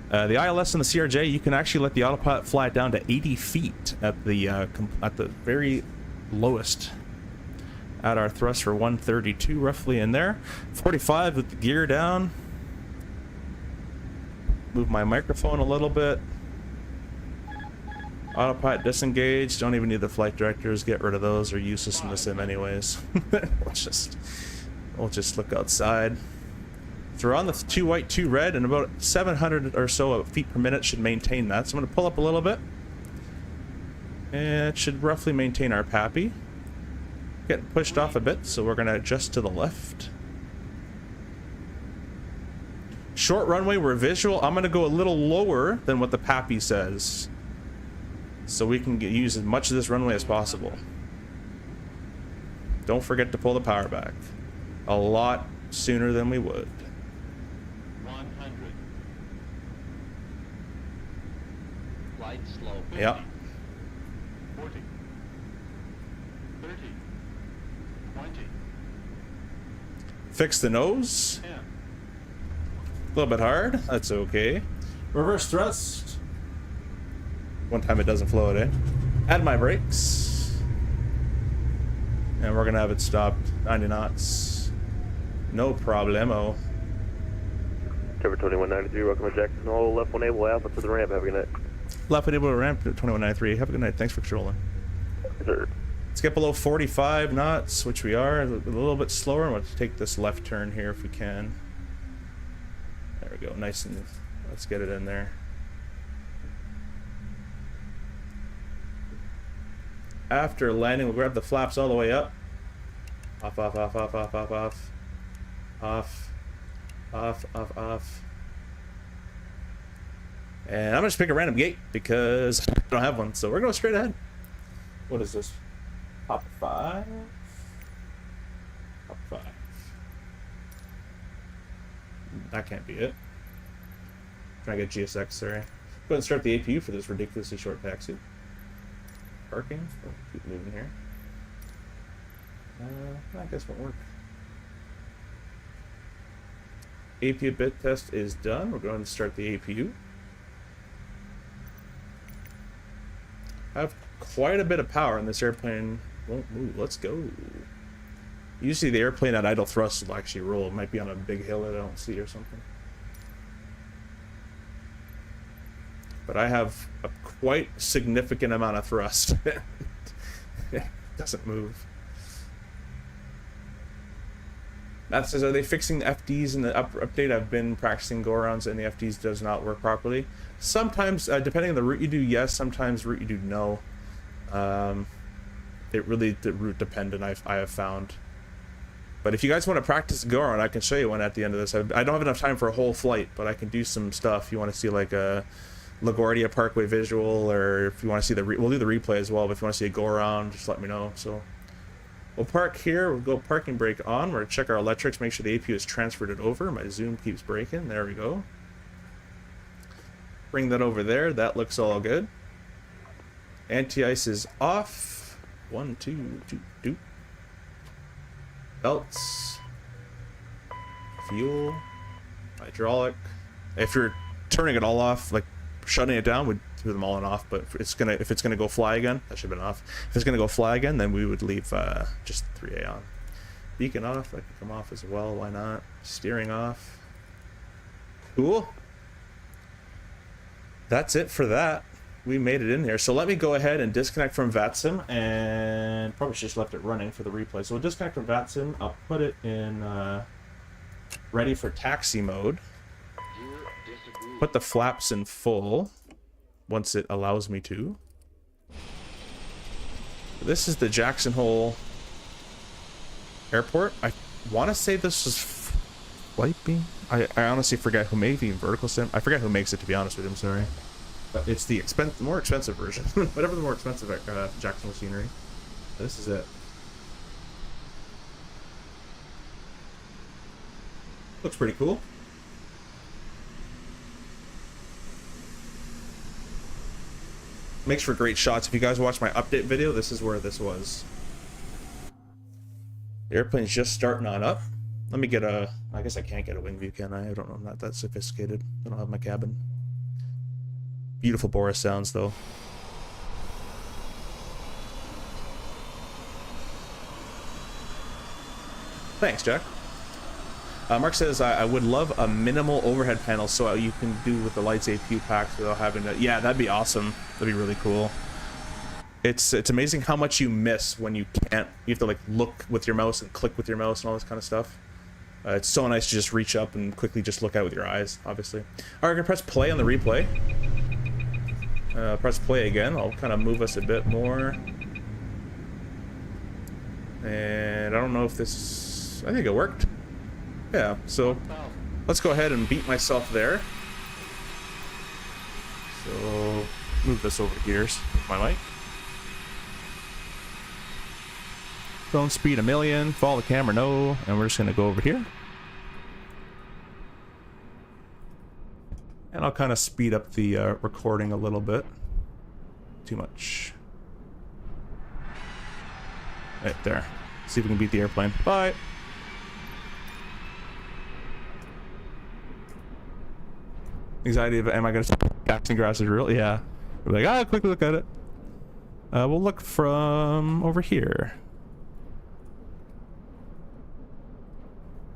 The ILS and the CRJ, you can actually let the autopilot fly down to 80 feet at the very lowest. At our thrust for 132, roughly in there. 45 with the gear down. Move my microphone a little bit. Autopilot disengaged. Don't even need the flight directors. Get rid of those. They're useless in the sim anyways. We'll just look outside. So we're on the 2 white, 2 red, and about 700 or so feet per minute should maintain that. So I'm going to pull up a little bit. And it should roughly maintain our PAPI. Getting pushed off a bit, so we're going to adjust to the left. Short runway, we're visual. I'm going to go a little lower than what the PAPI says, so we can use as much of this runway as possible. Don't forget to pull the power back. A lot sooner than we would. 100. Flight slow. 50. Yep. 40. 30. 20. Fix the nose. 10. A little bit hard. That's okay. Reverse thrust. One time it doesn't float, eh? Add my brakes. And we're gonna have it stopped 90 knots. No problemo. Cover 2193, welcome to Jackson Hole, left 1 able alpha to the ramp, have a good night. Left able to ramp to 2193. Have a good night. Thanks for controlling. Yes, sir. Let's get below 45 knots, which we are. A little bit slower. I'm going to take this left turn here if we can. There we go. Nice and let's get it in there. After landing, we'll grab the flaps all the way up. Off, off, off, off, off, off, off. Off, off, off, off. And I'm gonna just pick a random gate because I don't have one, so we're going straight ahead. What is this? Top 5? Top 5. That can't be it. Trying to get GSX, sorry. Go ahead and start the APU for this ridiculously short taxi. Parking. Oh, keep moving here. I guess won't work. APU bit test is done. We're going to start the APU. I have quite a bit of power, and this airplane won't move. Let's go. Usually the airplane at idle thrust will actually roll. It might be on a big hill that I don't see or something. But I have a quite significant amount of thrust. It doesn't move. That says, are they fixing the FDs in the update? I've been practicing go-arounds and the FDs does not work properly. Sometimes, depending on the route you do, yes. Sometimes route you do, no. It really the route dependent, I have found. But if you guys want to practice go-around, I can show you one at the end of this. I don't have enough time for a whole flight, but I can do some stuff. You want to see like a LaGuardia Parkway visual, or if you want to see we'll do the replay as well, but if you want to see a go-around, just let me know. So we'll park here. We'll go parking brake on. We're going to check our electrics, make sure the APU has transferred it over. My zoom keeps breaking. There we go. Bring that over there. That looks all good. Anti-ice is off. 1, 2, 2, 2. Belts. Fuel. Hydraulic. If you're turning it all off, like shutting it down, we'd do them all on off. But if it's gonna go fly again, that should have been off. If it's gonna go fly again, then we would leave just 3A on. Beacon off. That can come off as well. Why not? Steering off. Cool. That's it for that. We made it in here. So let me go ahead and disconnect from VATSIM, and probably just left it running for the replay. So we'll disconnect from VATSIM. I'll put it in ready for taxi mode. Put the flaps in full once it allows me to. This is the Jackson Hole Airport. I want to say this is Flight Beam. I honestly forget who made the vertical sim. I forget who makes it, to be honest with you. I'm sorry. But it's the more expensive version. Whatever the more expensive Jackson Hole scenery. This is it. Looks pretty cool. Makes for great shots. If you guys watch my update video, this is where this was. The airplane's just starting on up. Let me get a... I guess I can't get a wing view, can I? I don't know. I'm not that sophisticated. I don't have my cabin. Beautiful Boris sounds, though. Thanks, Jack. Mark says, I would love a minimal overhead panel so you can do with the lights APU packs without having to... Yeah, that'd be awesome. That'd be really cool. It's amazing how much you miss when you can't... You have to, like, look with your mouse and click with your mouse and all this kind of stuff. It's so nice to just reach up and quickly just look out with your eyes, obviously. Alright, I'm gonna press play on the replay. Press play again. I'll kind of move us a bit more. And I don't know if this... I think it worked. Yeah, so let's go ahead and beat myself there. So move this over here with my mic. Phone speed 1,000,000, follow the camera, no, and we're just gonna go over here. And I'll kind of speed up the recording a little bit. Too much. Right there. See if we can beat the airplane. Bye! Anxiety of, am I gonna say Jackson grass is real? Yeah. We're like, quickly look at it. We'll look from over here.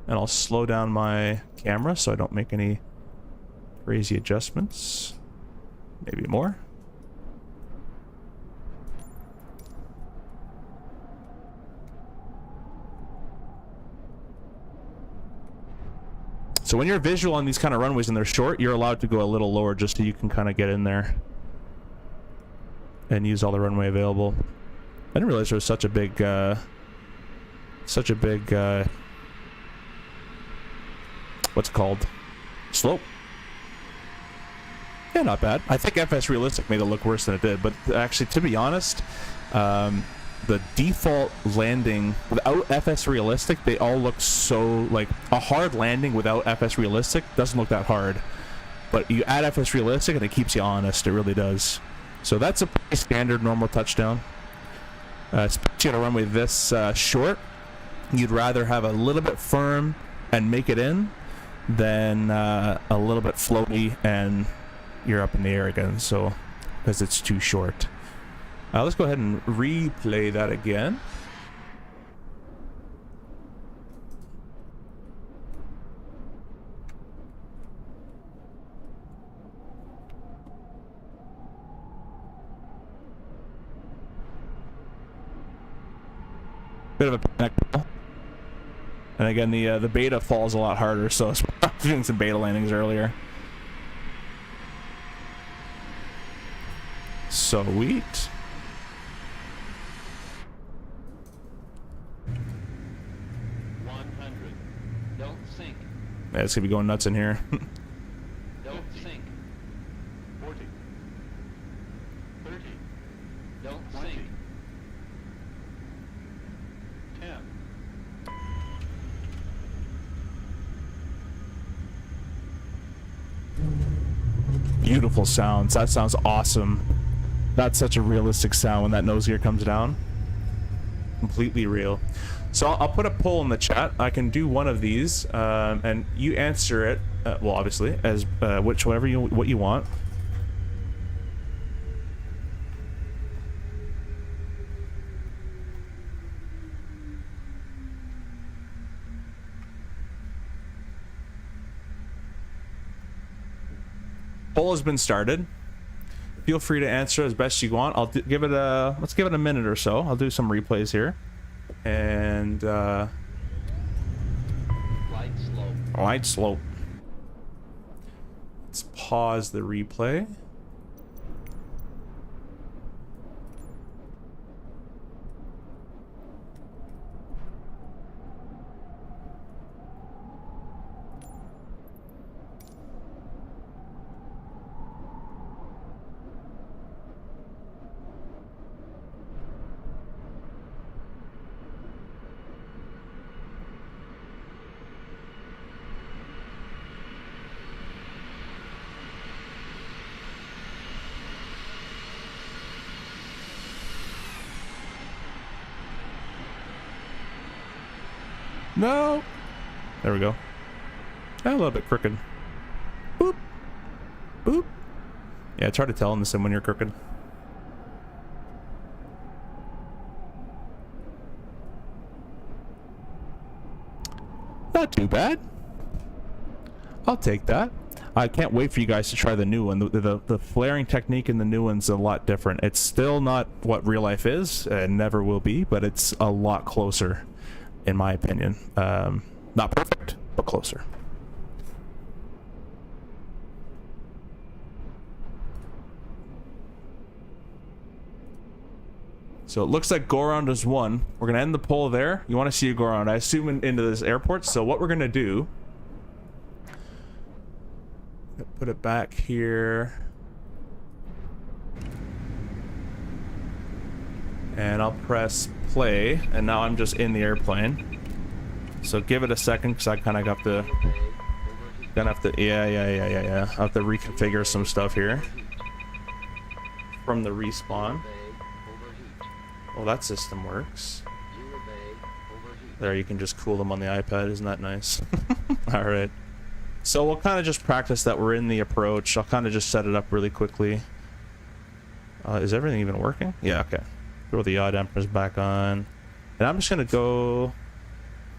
And I'll slow down my camera so I don't make any crazy adjustments. Maybe more. So when you're visual on these kind of runways and they're short, you're allowed to go a little lower just so you can kind of get in there and use all the runway available. I didn't realize there was such a big what's it called? Slope. Yeah, not bad. I think FS Realistic made it look worse than it did, but actually, to be honest, the default landing without FS Realistic, they all look so, like, a hard landing without FS Realistic doesn't look that hard. But you add FS Realistic and it keeps you honest, it really does. So that's a pretty standard normal touchdown. Especially on a runway this short, you'd rather have a little bit firm and make it in than a little bit floaty and you're up in the air again, so, because it's too short. Let's go ahead and replay that again. Bit of a panic. And again, the beta falls a lot harder, so I was doing some beta landings earlier. Sweet. Yeah, it's gonna be going nuts in here. Don't sink. 40. 30. Don't 20. Sink. 10. Beautiful sounds. That sounds awesome. That's such a realistic sound when that nose gear comes down. Completely real. So I'll put a poll in the chat. I can do one of these, and you answer it. Well, obviously, as what you want. Poll has been started. Feel free to answer as best you want. I'll give it a let's give it a minute or so. I'll do some replays here. And light slope. Light slope. Let's pause the replay. No. There we go. A little bit crooked. Boop. Boop. Yeah, it's hard to tell in the sim when you're crooked. Not too bad. I'll take that. I can't wait for you guys to try the new one. The flaring technique in the new one's a lot different. It's still not what real life is, and never will be, but it's a lot closer, in my opinion. Not perfect, but closer. So it looks like go around is one. We're gonna end the poll there. You want to see a go around? I assume into this airport. So what we're gonna do? Put it back here, and I'll press play. And now I'm just in the airplane. So give it a second, because I kind of got the. Gonna have to. Yeah. I have to reconfigure some stuff here from the respawn. Well, that system works. There, you can just cool them on the iPad. Isn't that nice? All right. So we'll kind of just practice that we're in the approach. I'll kind of just set it up really quickly. Is everything even working? Yeah, okay. Throw the yaw dampers back on. And I'm just going to go...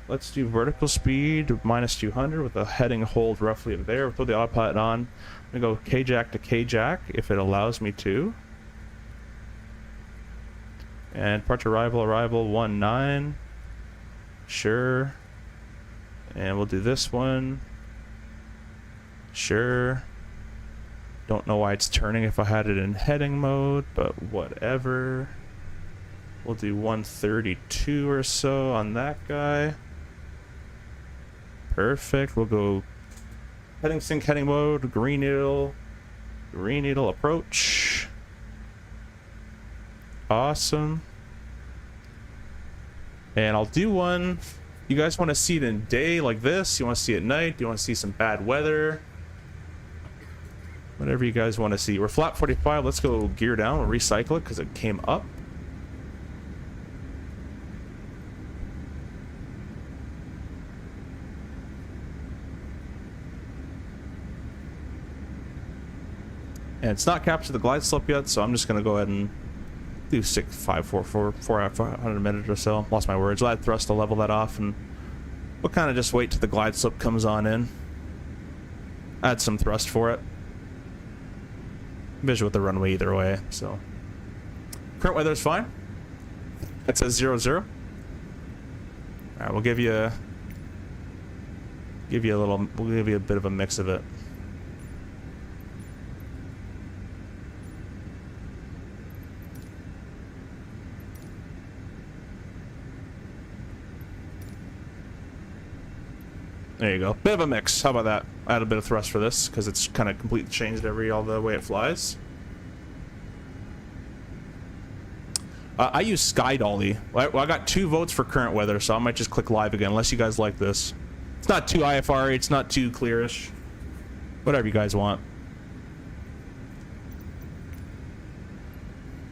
Let's do vertical speed, -200 with a heading hold roughly there. We'll throw the iPad on. I'm going to go KJAC to KJAC if it allows me to. And departure arrival 19. Sure. And we'll do this one. Sure. Don't know why it's turning if I had it in heading mode, but whatever. We'll do 132 or so on that guy. Perfect. We'll go heading sync, heading mode, green needle approach. Awesome. And I'll do one. You guys want to see it in day like this? You want to see it at night? Do you want to see some bad weather? Whatever you guys want to see. We're flat 45. Let's go gear down and recycle it because it came up. And it's not captured the glide slope yet, so I'm just going to go ahead and do 400 minutes or so. Lost my words. I'll add thrust to level that off, and we'll kind of just wait till the glide slope comes on in. Add some thrust for it. Visual with the runway either way, so. Current weather is fine. It says 0-0. Alright, we'll give you a bit of a mix of it. There you go. Bit of a mix. How about that? Add a bit of thrust for this, because it's kind of completely changed all the way it flies. I use Sky Dolly. Well, I got 2 votes for current weather, so I might just click live again, unless you guys like this. It's not too IFR, it's not too clearish. Whatever you guys want.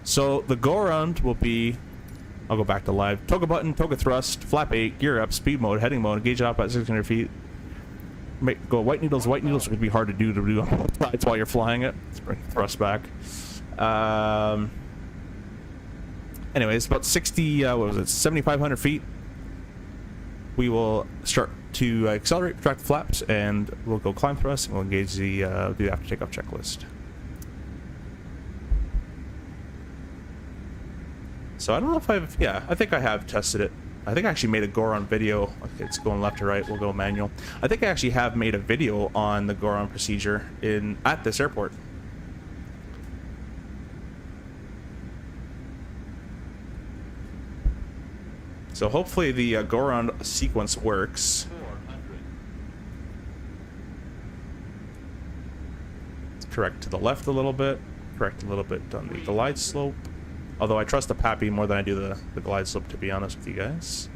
So the go around will be... I'll go back to live. Toga button, toga thrust, flap 8, gear up, speed mode, heading mode, gauge up at 600 feet. Go white needles. White needles are going to be hard to do on both sides while you're flying it. Let's bring thrust back. Anyways, about 7,500 feet. We will start to accelerate, retract the flaps, and we'll go climb thrust, and we'll engage the after takeoff checklist. So I don't know if I think I have tested it. I think I actually made a go-around video. Okay, it's going left to right. We'll go manual. I think I actually have made a video on the go-around procedure at this airport. So hopefully the go-around sequence works. 400. Correct to the left a little bit. Correct a little bit on the glide slope. Although I trust the PAPI more than I do the glide slope, to be honest with you guys.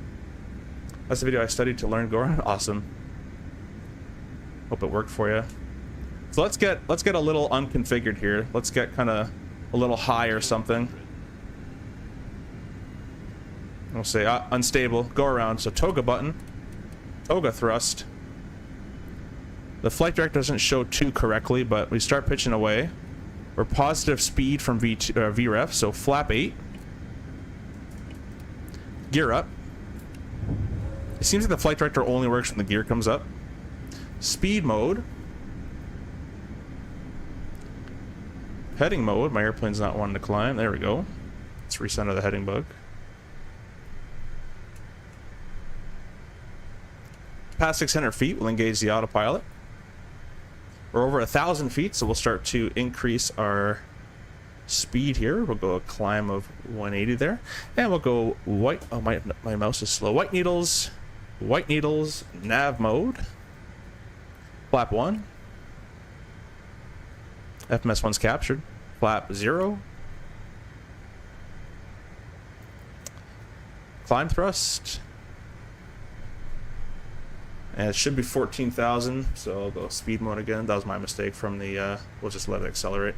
That's the video I studied to learn go-around. Awesome. Hope it worked for you. So let's get a little unconfigured here. Let's get kind of a little high or something. We'll say unstable, go around. So toga button. Toga thrust. The flight director doesn't show 2 correctly, but we start pitching away. We're positive speed from VREF, so flap 8. Gear up. It seems like the flight director only works when the gear comes up. Speed mode. Heading mode. My airplane's not wanting to climb. There we go. Let's recenter the heading bug. Past 600 feet, we'll engage the autopilot. We're over 1,000 feet, so we'll start to increase our speed here. We'll go a climb of 180 there. And we'll go white. Oh, my mouse is slow. White needles, nav mode. Flap 1. FMS 1's captured. Flap 0. Climb thrust. And it should be 14,000, so I'll go speed mode again. That was my mistake from the, we'll just let it accelerate.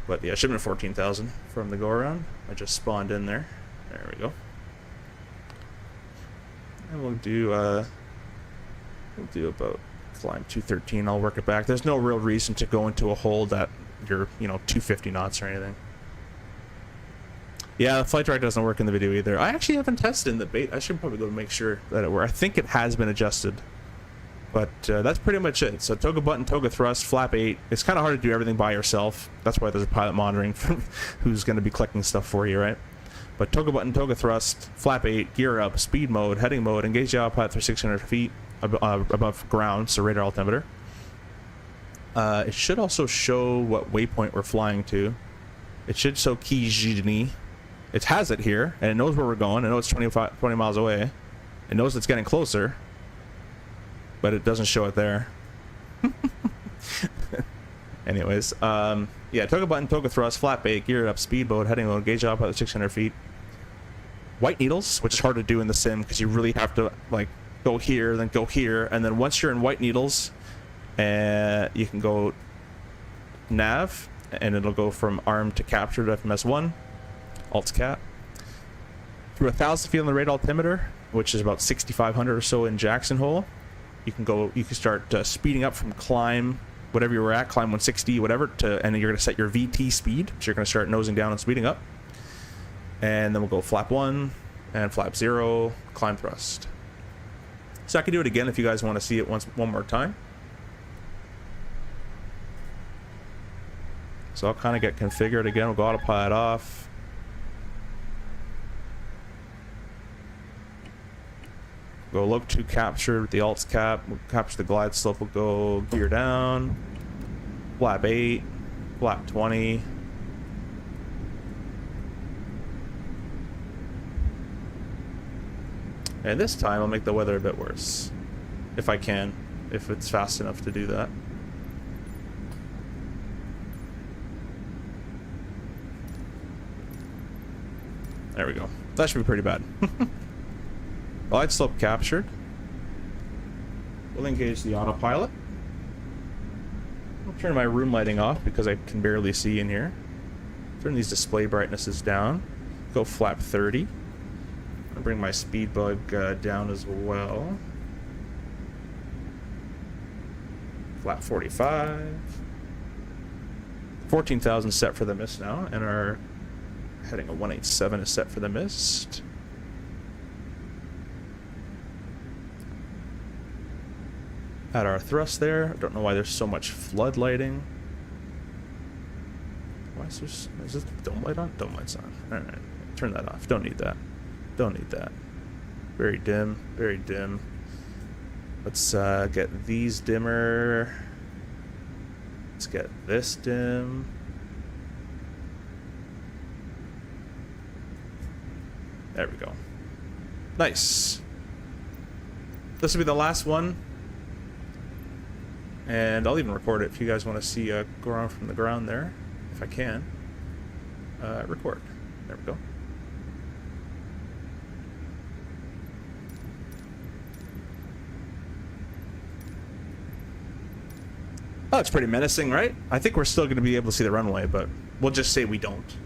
But yeah, it should have been 14,000 from the go-around. I just spawned in there. There we go. And we'll do about climb 213. I'll work it back. There's no real reason to go into a hole that you're, 250 knots or anything. Yeah, the flight director doesn't work in the video either. I actually haven't tested in the bait. I should probably go make sure that it works. I think it has been adjusted. But that's pretty much it. So toga button, toga thrust, flap 8. It's kind of hard to do everything by yourself. That's why there's a pilot monitoring who's going to be collecting stuff for you, right? But toga button, toga thrust, flap 8, gear up, speed mode, heading mode, engage the autopilot for 600 feet above ground, so radar altimeter. It should also show what waypoint we're flying to. It should show KDEN. It has it here, and it knows where we're going. It knows it's 20 miles away. It knows it's getting closer, but it doesn't show it there. Anyways, yeah, toga button, toga thrust, flap 8, gear up, speed mode, heading mode, gauge up at 600 feet. White needles, which is hard to do in the sim because you really have to like go here, and then once you're in white needles, you can go nav, and it'll go from arm to capture to FMS 1. Alt cap. Through 1,000 feet on the radar altimeter, which is about 6,500 or so in Jackson Hole, you can start speeding up from climb, whatever you were at, climb 160, whatever, and then you're going to set your VT speed, so you're going to start nosing down and speeding up. And then we'll go flap 1 and flap 0, climb thrust. So I can do it again if you guys want to see it one more time. So I'll kind of get configured again. We'll go autopilot off. Go look to capture with the alts cap. We'll capture the glide slope. We'll go gear down. Flap 8. Flap 20. And this time I'll make the weather a bit worse. If I can. If it's fast enough to do that. There we go. That should be pretty bad. Glide slope captured. We'll engage the autopilot. I'll turn my room lighting off because I can barely see in here. Turn these display brightnesses down. Go flap 30. I'll bring my speed bug down as well. Flap 45. 14,000 set for the mist now, and our heading of 187 is set for the mist. Add our thrust there. I don't know why there's so much flood lighting. Why is this dome light on? Dome light's on. Alright. Turn that off. Don't need that. Don't need that. Very dim. Very dim. Let's get these dimmer. Let's get this dim. There we go. Nice. This will be the last one. And I'll even record it if you guys want to see go around from the ground there, if I can. Record. There we go. Oh, it's pretty menacing, right? I think we're still going to be able to see the runway, but we'll just say we don't.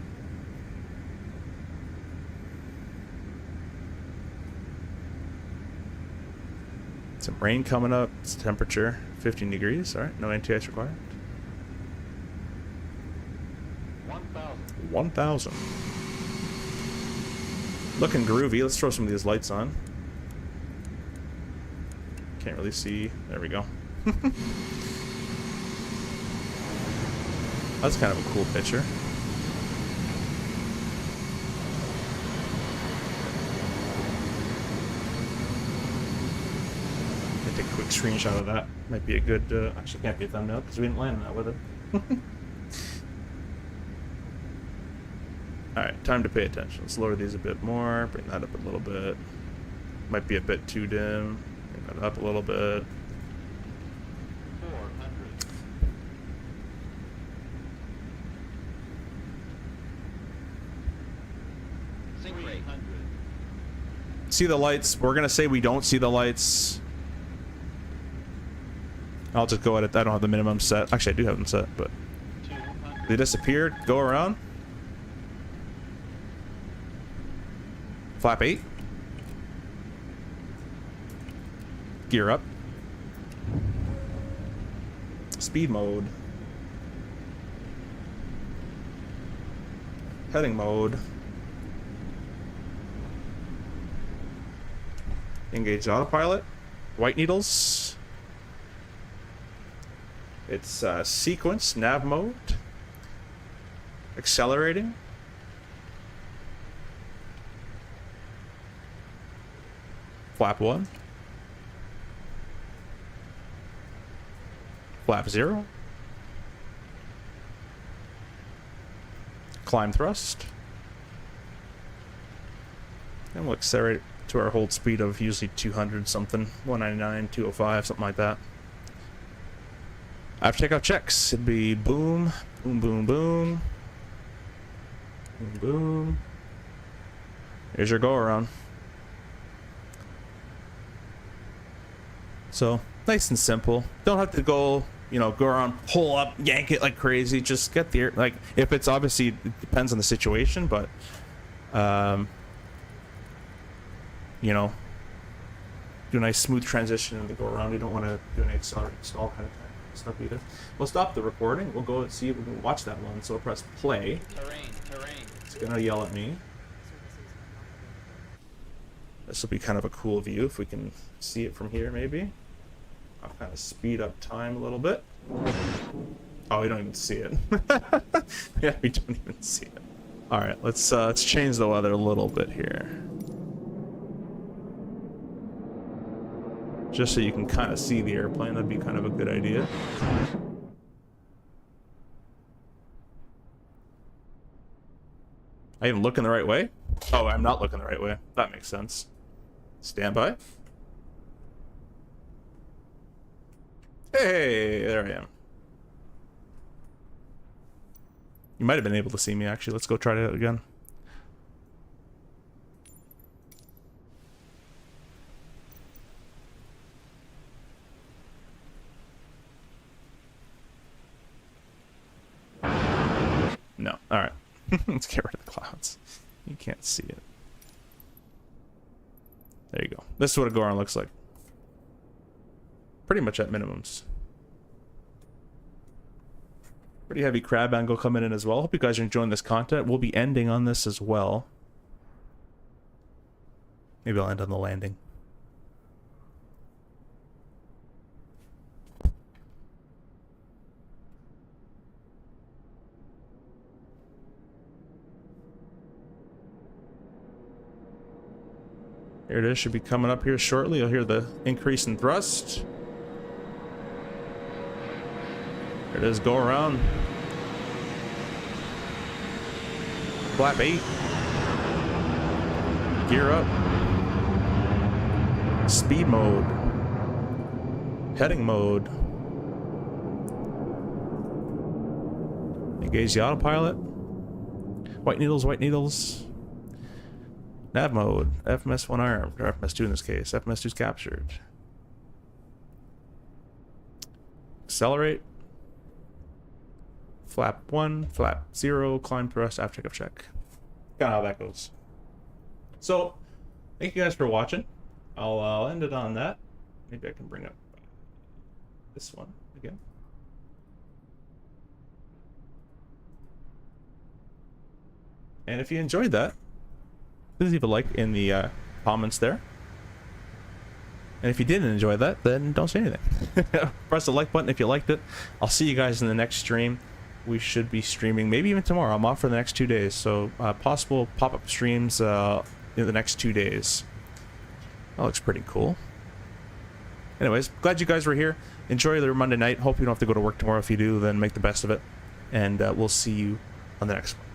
Some rain coming up. It's temperature 15 degrees. All right, no anti-ice required. 1,000. 1,000. Looking groovy. Let's throw some of these lights on. Can't really see. There we go. That's kind of a cool picture. Take a quick screenshot of that. Might be a good. Actually, can't be a thumbnail because we didn't land that with it. Alright, time to pay attention. Let's lower these a bit more. Bring that up a little bit. Might be a bit too dim. Bring that up a little bit. 400. Sync rate. 300. See the lights. We're gonna say we don't see the lights. I'll just go at it. I don't have the minimum set. Actually, I do have them set, but 200. they disappeared. Go around. Flap 8. Gear up. Speed mode. Heading mode. Engage autopilot. White needles. It's sequence, nav mode. Accelerating. Flap 1. Flap 0. Climb thrust. And we'll accelerate to our hold speed of usually 200 something, 199, 205, something like that. After takeoff checks, it'd be boom, boom, boom, boom, boom, boom. Here's your go around. So nice and simple. Don't have to go, you know, go around, pull up, yank it like crazy. Just get the like. If it's obviously it depends on the situation, but you know, do a nice smooth transition and go around. You don't want to do an accelerate stall kind of stuff either. We'll stop the recording. We'll go and see if we can watch that one. So we'll press play. Terrain. It's gonna yell at me. This will be kind of a cool view if we can see it from here, maybe. I'll kind of speed up time a little bit. Oh, we don't even see it. Yeah, we don't even see it. All right, let's change the weather a little bit here, just so you can kind of see the airplane. That'd be kind of a good idea. I even looking the right way? Oh, I'm not looking the right way. That makes sense. Stand by. Hey, there I am. You might have been able to see me, actually. Let's go try it out again. No. Alright. Let's get rid of the clouds. You can't see it. There you go. This is what a go-around looks like. Pretty much at minimums. Pretty heavy crab angle coming in as well. Hope you guys are enjoying this content. We'll be ending on this as well. Maybe I'll end on the landing. Here it is, should be coming up here shortly. You'll hear the increase in thrust. Here it is, go around. Flap 8. Gear up. Speed mode. Heading mode. Engage the autopilot. White needles, white needles. Nav mode. FMS 1 armed, or FMS 2 in this case. FMS 2 is captured. Accelerate. Flap 1, flap 0, climb thrust, after takeoff check. Kind of how that goes. So, thank you guys for watching. I'll end it on that. Maybe I can bring up this one again. And if you enjoyed that, please leave a like in the comments there. And if you didn't enjoy that, then don't say anything. Press the like button if you liked it. I'll see you guys in the next stream. We should be streaming maybe even tomorrow. I'm off for the next 2 days, so possible pop-up streams in the next 2 days. That looks pretty cool. Anyways, glad you guys were here. Enjoy your Monday night. Hope you don't have to go to work tomorrow. If you do, then make the best of it. And we'll see you on the next one.